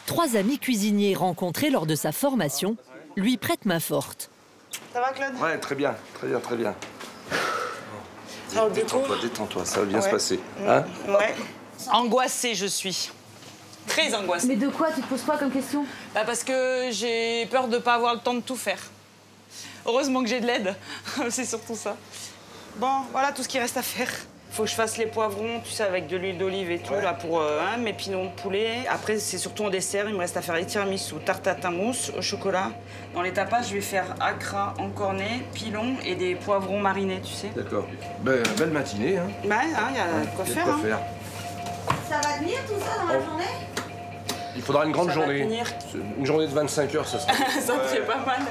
3 amis cuisiniers rencontrés lors de sa formation lui prêtent main forte. Ça va, Claude? Ouais, très bien, très bien. Détends-toi, ça va bien se passer. Hein? Ouais. Angoissée, je suis. Très angoissée. Mais de quoi? Tu te poses quoi comme question? Parce que j'ai peur de ne pas avoir le temps de tout faire. Heureusement que j'ai de l'aide, c'est surtout ça. Bon, voilà tout ce qui reste à faire. Faut que je fasse les poivrons, tu sais, avec de l'huile d'olive et tout, là, pour mes pinons de poulet. Après, c'est surtout en dessert, il me reste à faire les tiramisu, tarte tatin mousse au chocolat. Dans les tapas, je vais faire acra encorné, pilon et des poivrons marinés, tu sais. D'accord. Ben, belle matinée, hein. Ouais, il y a quoi faire. Hein. Ça va tenir tout ça dans la journée? Il faudra une grande Ça va journée. tenir. Une journée de 25 heures, ça sera. Ça me fait pas mal.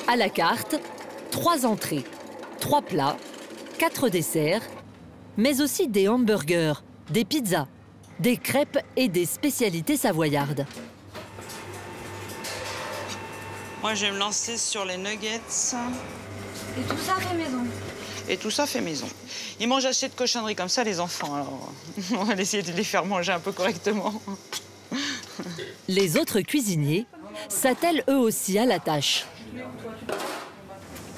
À la carte, 3 entrées, 3 plats, 4 desserts, mais aussi des hamburgers, des pizzas, des crêpes et des spécialités savoyardes. Moi, je vais me lancer sur les nuggets. Et tout ça fait maison. Et tout ça fait maison. Ils mangent assez de cochonneries comme ça, les enfants. Alors, on va essayer de les faire manger un peu correctement. Les autres cuisiniers s'attellent eux aussi à la tâche.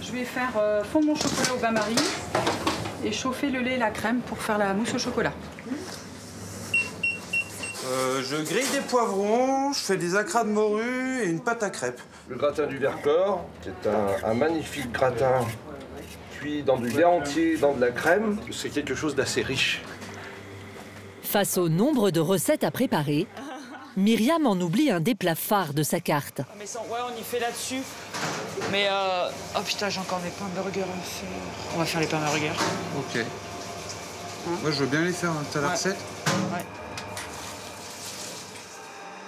Je vais faire fondre mon chocolat au bain-marie et chauffer le lait et la crème pour faire la mousse au chocolat. Je grille des poivrons, je fais des acras de morue et une pâte à crêpes. Le gratin du Vercors, c'est un magnifique gratin cuit dans du lait entier, dans de la crème. C'est quelque chose d'assez riche. Face au nombre de recettes à préparer, Myriam en oublie un des plats phares de sa carte. Mais ouais, on y fait là-dessus. Mais oh putain, j'ai encore des pains burgers à faire. On va faire les pains burgers. Ok. Moi, je veux bien les faire, hein. T'as la recette? Ouais.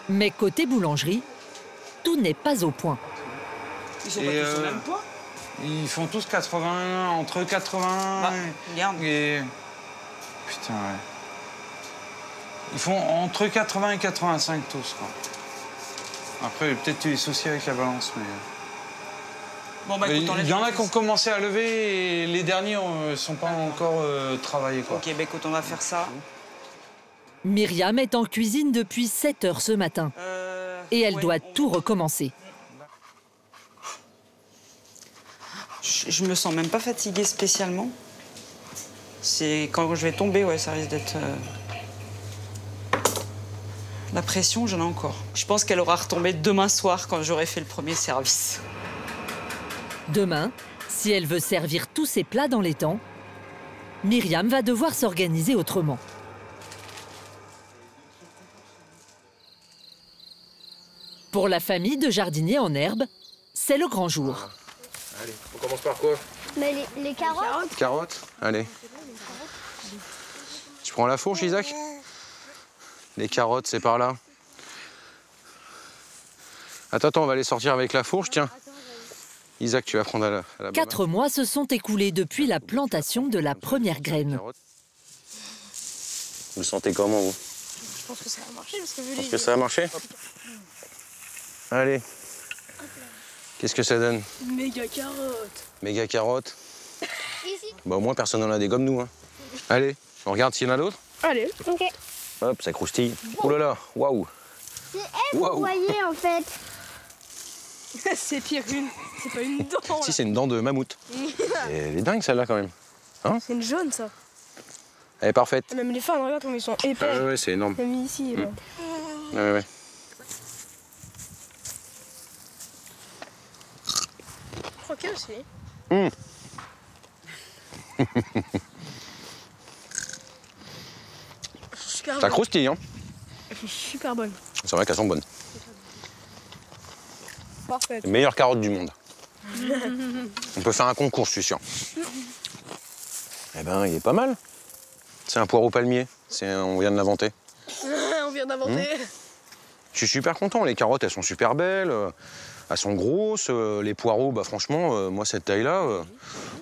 Mais côté boulangerie, tout n'est pas au point. Ils sont pas tous au même poids? Ils font tous 80, entre 80 regarde. et... Putain, ouais. Ils font entre 80 et 85 tous, quoi. Après, peut-être des soucis avec la balance, mais... Bon, bah, écoute, il y en a qui ont commencé à lever et les derniers ne sont pas encore travaillés, quoi. Ok, bah écoute, on va faire ça. Myriam est en cuisine depuis 7 heures ce matin. Et elle doit tout recommencer. Je me sens même pas fatiguée spécialement. C'est quand je vais tomber, ouais, ça risque d'être... La pression, j'en ai encore. Je pense qu'elle aura retombé demain soir quand j'aurai fait le premier service. Demain, si elle veut servir tous ses plats dans les temps, Myriam va devoir s'organiser autrement. Pour la famille de jardiniers en herbe, c'est le grand jour. Allez, on commence par quoi? Mais les carottes. Carottes? Allez. Tu prends la fourche, Isaac? Les carottes, c'est par là. Attends, on va les sortir avec la fourche, tiens. Isaac, tu vas prendre à la 4 mois se sont écoulés depuis la plantation de la première graine. Vous le sentez comment, vous? Je pense que ça va marcher parce que vu Je pense que ça va marcher? Allez. Qu'est-ce que ça donne? Méga carottes. Méga carottes. Bah, au moins, personne n'en a des comme nous. Hein. Allez, on regarde s'il y en a d'autres. Allez. Ok. Hop, ça croustille. Oh là là, waouh. Vous voyez en fait. C'est pire qu'une. C'est pas une dent. Si, c'est une dent de mammouth. Elle est dingue, celle-là, quand même. Hein? C'est une jaune, ça. Elle est parfaite. Même les fans, regarde comme ils sont épais. Ouais, c'est énorme. Comme ici. Là. Ouais. Croquer aussi. Ça croustille, hein? Elles sont super bonnes. C'est vrai qu'elles sont bonnes. Parfait. Les meilleures carottes du monde. On peut faire un concours, je suis sûr. Eh ben, il est pas mal. C'est un poireau palmier. On vient de l'inventer. On vient d'inventer. Je suis super content. Les carottes, elles sont super belles. Elles sont grosses. Les poireaux, bah franchement, moi, cette taille-là,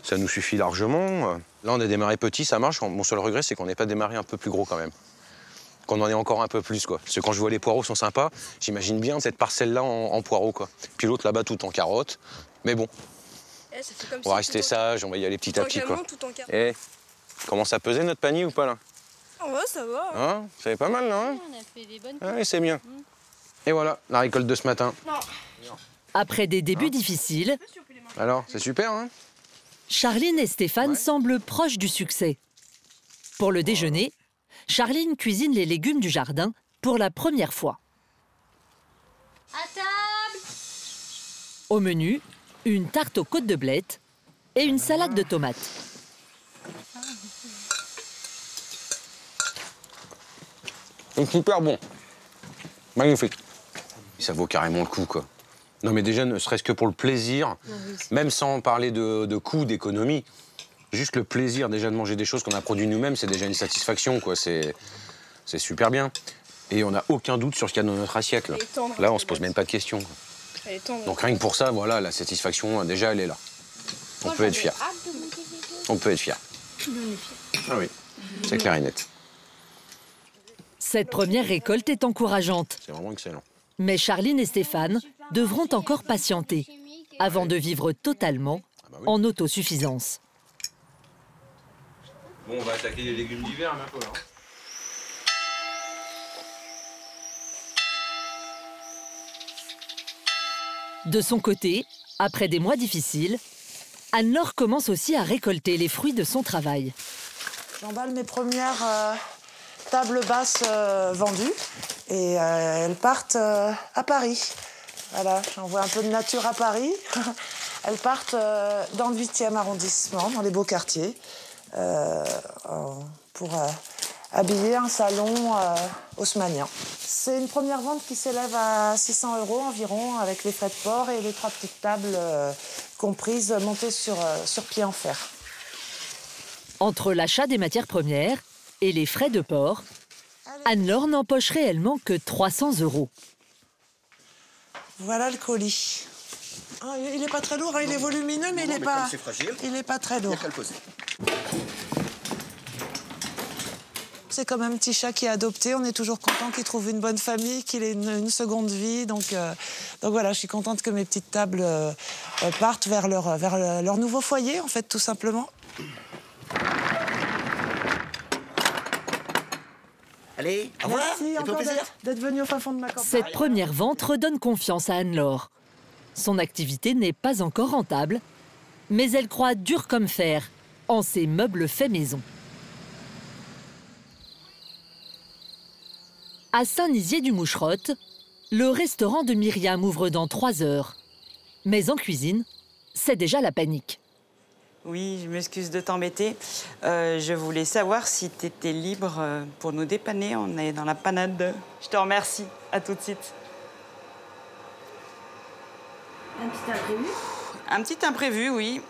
ça nous suffit largement. Là, on a démarré petit, ça marche. Mon seul regret, c'est qu'on n'ait pas démarré un peu plus gros quand même. Qu'on en ait encore un peu plus, quoi. Parce que quand je vois les poireaux sont sympas, j'imagine bien cette parcelle-là en poireaux, quoi. Puis l'autre là-bas, tout en carottes. Mais bon, on va rester sage, on va y aller petit à petit, quoi. Et commence à peser notre panier ou pas, là? Ouais, ça va. Hein? Ça fait pas mal, là, hein? On a fait des bonnes Oui, c'est bien. Et voilà, la récolte de ce matin. Non. Après des débuts difficiles, alors, c'est super, hein? Charline et Stéphane semblent proches du succès. Pour le déjeuner, Charline cuisine les légumes du jardin pour la première fois. À table! Au menu, une tarte aux côtes de blettes et une salade de tomates. C'est super bon. Magnifique. Ça vaut carrément le coup, quoi. Non, mais déjà, ne serait-ce que pour le plaisir, même sans parler de coût, d'économie, juste le plaisir déjà de manger des choses qu'on a produites nous-mêmes, c'est déjà une satisfaction, quoi. C'est super bien. Et on n'a aucun doute sur ce qu'il y a dans notre assiette, là. Là, on se pose même pas de questions. Donc rien que pour ça, voilà, la satisfaction, déjà, elle est là. On peut être fier. On peut être fier. Ah oui, c'est clair et net. Cette première récolte est encourageante. C'est vraiment excellent. Mais Charline et Stéphane devront encore patienter avant de vivre totalement en autosuffisance. Bon, on va attaquer les légumes d'hiver, ma pauvre. De son côté, après des mois difficiles, Anne-Laure commence aussi à récolter les fruits de son travail. J'emballe mes premières tables basses vendues et elles partent à Paris. Voilà, j'envoie un peu de nature à Paris. Elles partent dans le 8e arrondissement, dans les beaux quartiers, pour habiller un salon haussmannien. C'est une première vente qui s'élève à 600 € environ, avec les frais de port et les 3 petites tables comprises montées sur pied en fer. Entre l'achat des matières premières et les frais de port, Anne-Laure n'empoche réellement que 300 €. Voilà le colis. Ah, il n'est pas très lourd, hein, il est volumineux, mais il n'est pas très lourd. C'est comme un petit chat qui est adopté. On est toujours content qu'il trouve une bonne famille, qu'il ait une seconde vie. Donc voilà, je suis contente que mes petites tables partent vers leur nouveau foyer, en fait, tout simplement. Allez, au revoir. Merci encore d'être venu au fin fond de ma campagne. Cette première vente redonne confiance à Anne-Laure. Son activité n'est pas encore rentable, mais elle croit dur comme fer en ses meubles faits maison. À Saint-Nizier-du-Moucherotte, le restaurant de Myriam ouvre dans 3 heures. Mais en cuisine, c'est déjà la panique. Oui, je m'excuse de t'embêter. Je voulais savoir si tu étais libre pour nous dépanner. On est dans la panade. Je te remercie. À tout de suite. Un petit imprévu? Un petit imprévu, oui.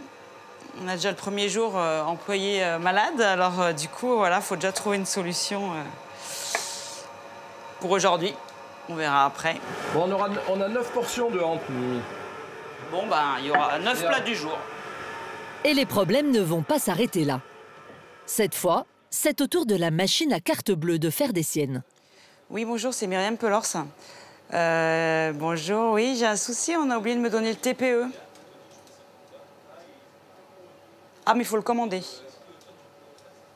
On a déjà le premier jour employé malade. Alors, du coup, voilà, il faut déjà trouver une solution pour aujourd'hui. On verra après. Bon, on a 9 portions de hante, Mimi. Bon, ben, il y aura 9 plats du jour. Et les problèmes ne vont pas s'arrêter là. Cette fois, c'est au tour de la machine à carte bleue de faire des siennes. Oui, bonjour, c'est Myriam Pelors. Bonjour, oui, j'ai un souci, on a oublié de me donner le TPE. Ah, mais il faut le commander.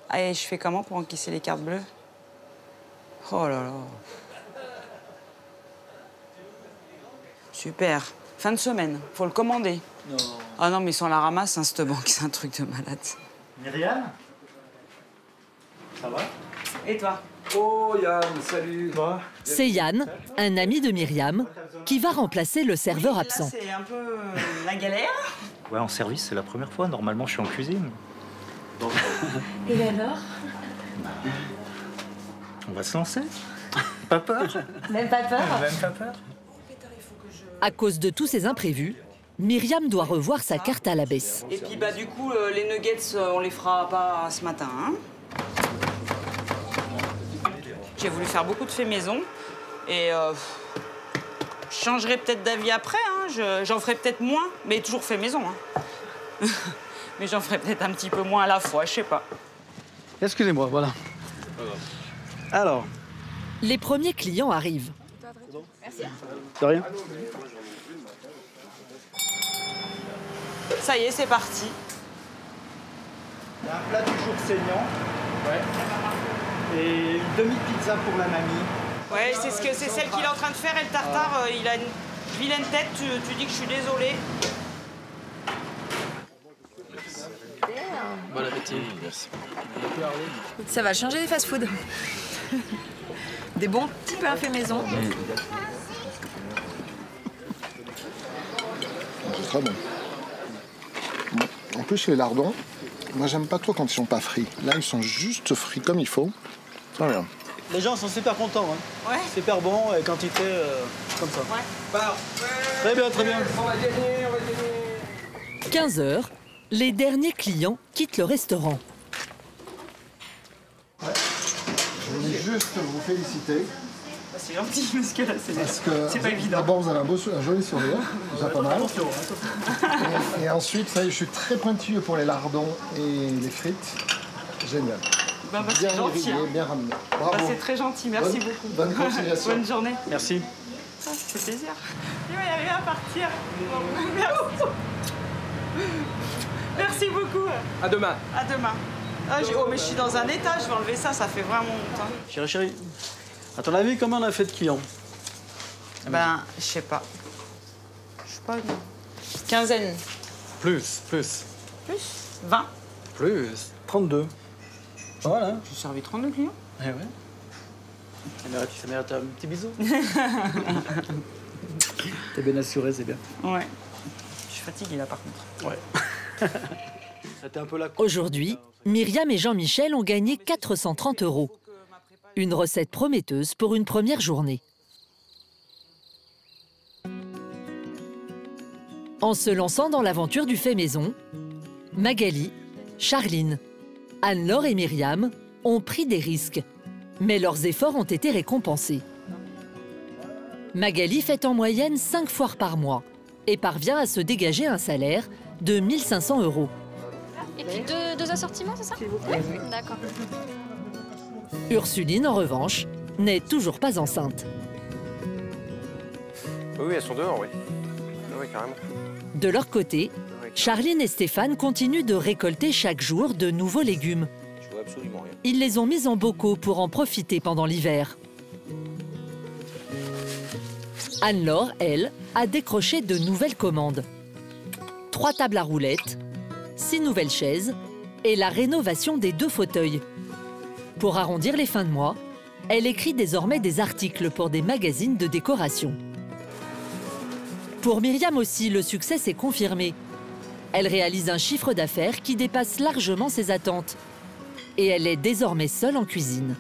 Ah, et je fais comment pour encaisser les cartes bleues? Oh là là. Super. Fin de semaine, faut le commander. Non. Ah non, mais ils sont à la ramasse, hein, cette banque, c'est un truc de malade. Myriam? Ça va? Et toi? Oh Yann, salut. C'est Yann, un ami de Myriam, qui va remplacer le serveur absent. C'est un peu la galère. Ouais, en service, c'est la première fois. Normalement, je suis en cuisine. Et alors? On va se lancer. Pas peur? Même pas peur? Même pas peur. À cause de tous ces imprévus, Myriam doit revoir sa carte à la baisse. Et puis bah du coup, les nuggets, on les fera pas ce matin. Hein. J'ai voulu faire beaucoup de faits maison et je changerai peut-être d'avis après. Hein. J'en ferai peut-être moins, mais toujours fait maison. Hein. Mais j'en ferai peut-être un petit peu moins à la fois, je sais pas. Excusez-moi, voilà. Alors. Les premiers clients arrivent. Merci. De rien. Ça y est, c'est parti. Il y a un plat du jour saignant. Ouais. Et une demi-pizza pour la mamie. Ouais, c'est celle qu'il est en train de faire et le tartare, il a une vilaine tête, tu dis que je suis désolée. Bon appétit. Merci. Ça va changer des fast-food. Des bons petits pains faits maison. C'est très bon. En plus, les lardons, moi j'aime pas trop quand ils sont pas frits. Là, ils sont juste frits comme il faut. Très bien. Les gens sont super contents. Hein. Ouais. Super bon, et quantité comme ça. Ouais. Très bien, très bien. On va gagner, on va gagner. 15 h, les derniers clients quittent le restaurant. Ouais. Je voulais juste vous féliciter. C'est gentil, parce que là, c'est pas évident. D'abord, vous avez un joli sourire, déjà pas mal. Et ensuite, ça y est, je suis très pointilleux pour les lardons et les frites. Génial. Bah, bien c'est gentil, irrigué, bien ramené. Bravo. Bah, c'est très gentil, merci beaucoup. Bonne continuation. Bonne journée. Merci. Ah, c'est plaisir. Il va y arriver à partir. Merci. Merci beaucoup. À demain. À demain. Ah, oh, mais je suis dans un état, je vais enlever ça, ça fait vraiment honte. Hein. Chérie, à ton avis, comment on a fait de clients? Ben, je sais pas. Je sais pas, non. Quinzaine. Plus. Plus 20. Plus 32. Voilà. J'ai servi 32 clients. Eh ouais. Ça mérite un petit bisou. T'es bien assuré, c'est bien. Ouais. Je suis fatiguée là par contre. Ouais. C'était un peu la... Aujourd'hui, Myriam et Jean-Michel ont gagné 430 €. Une recette prometteuse pour une première journée. En se lançant dans l'aventure du fait maison, Magali, Charline, Anne-Laure et Myriam ont pris des risques, mais leurs efforts ont été récompensés. Magali fait en moyenne 5 foires par mois et parvient à se dégager un salaire de 1 500 €. Et puis deux assortiments, c'est ça? Oui. D'accord. Ursuline, en revanche, n'est toujours pas enceinte. Oui, elles sont dehors, oui. Oui, carrément. De leur côté, Charline et Stéphane continuent de récolter chaque jour de nouveaux légumes. Je vois absolument rien. Ils les ont mis en bocaux pour en profiter pendant l'hiver. Anne-Laure, elle, a décroché de nouvelles commandes. 3 tables à roulettes, 6 nouvelles chaises et la rénovation des 2 fauteuils. Pour arrondir les fins de mois, elle écrit désormais des articles pour des magazines de décoration. Pour Myriam aussi, le succès s'est confirmé. Elle réalise un chiffre d'affaires qui dépasse largement ses attentes. Et elle est désormais seule en cuisine.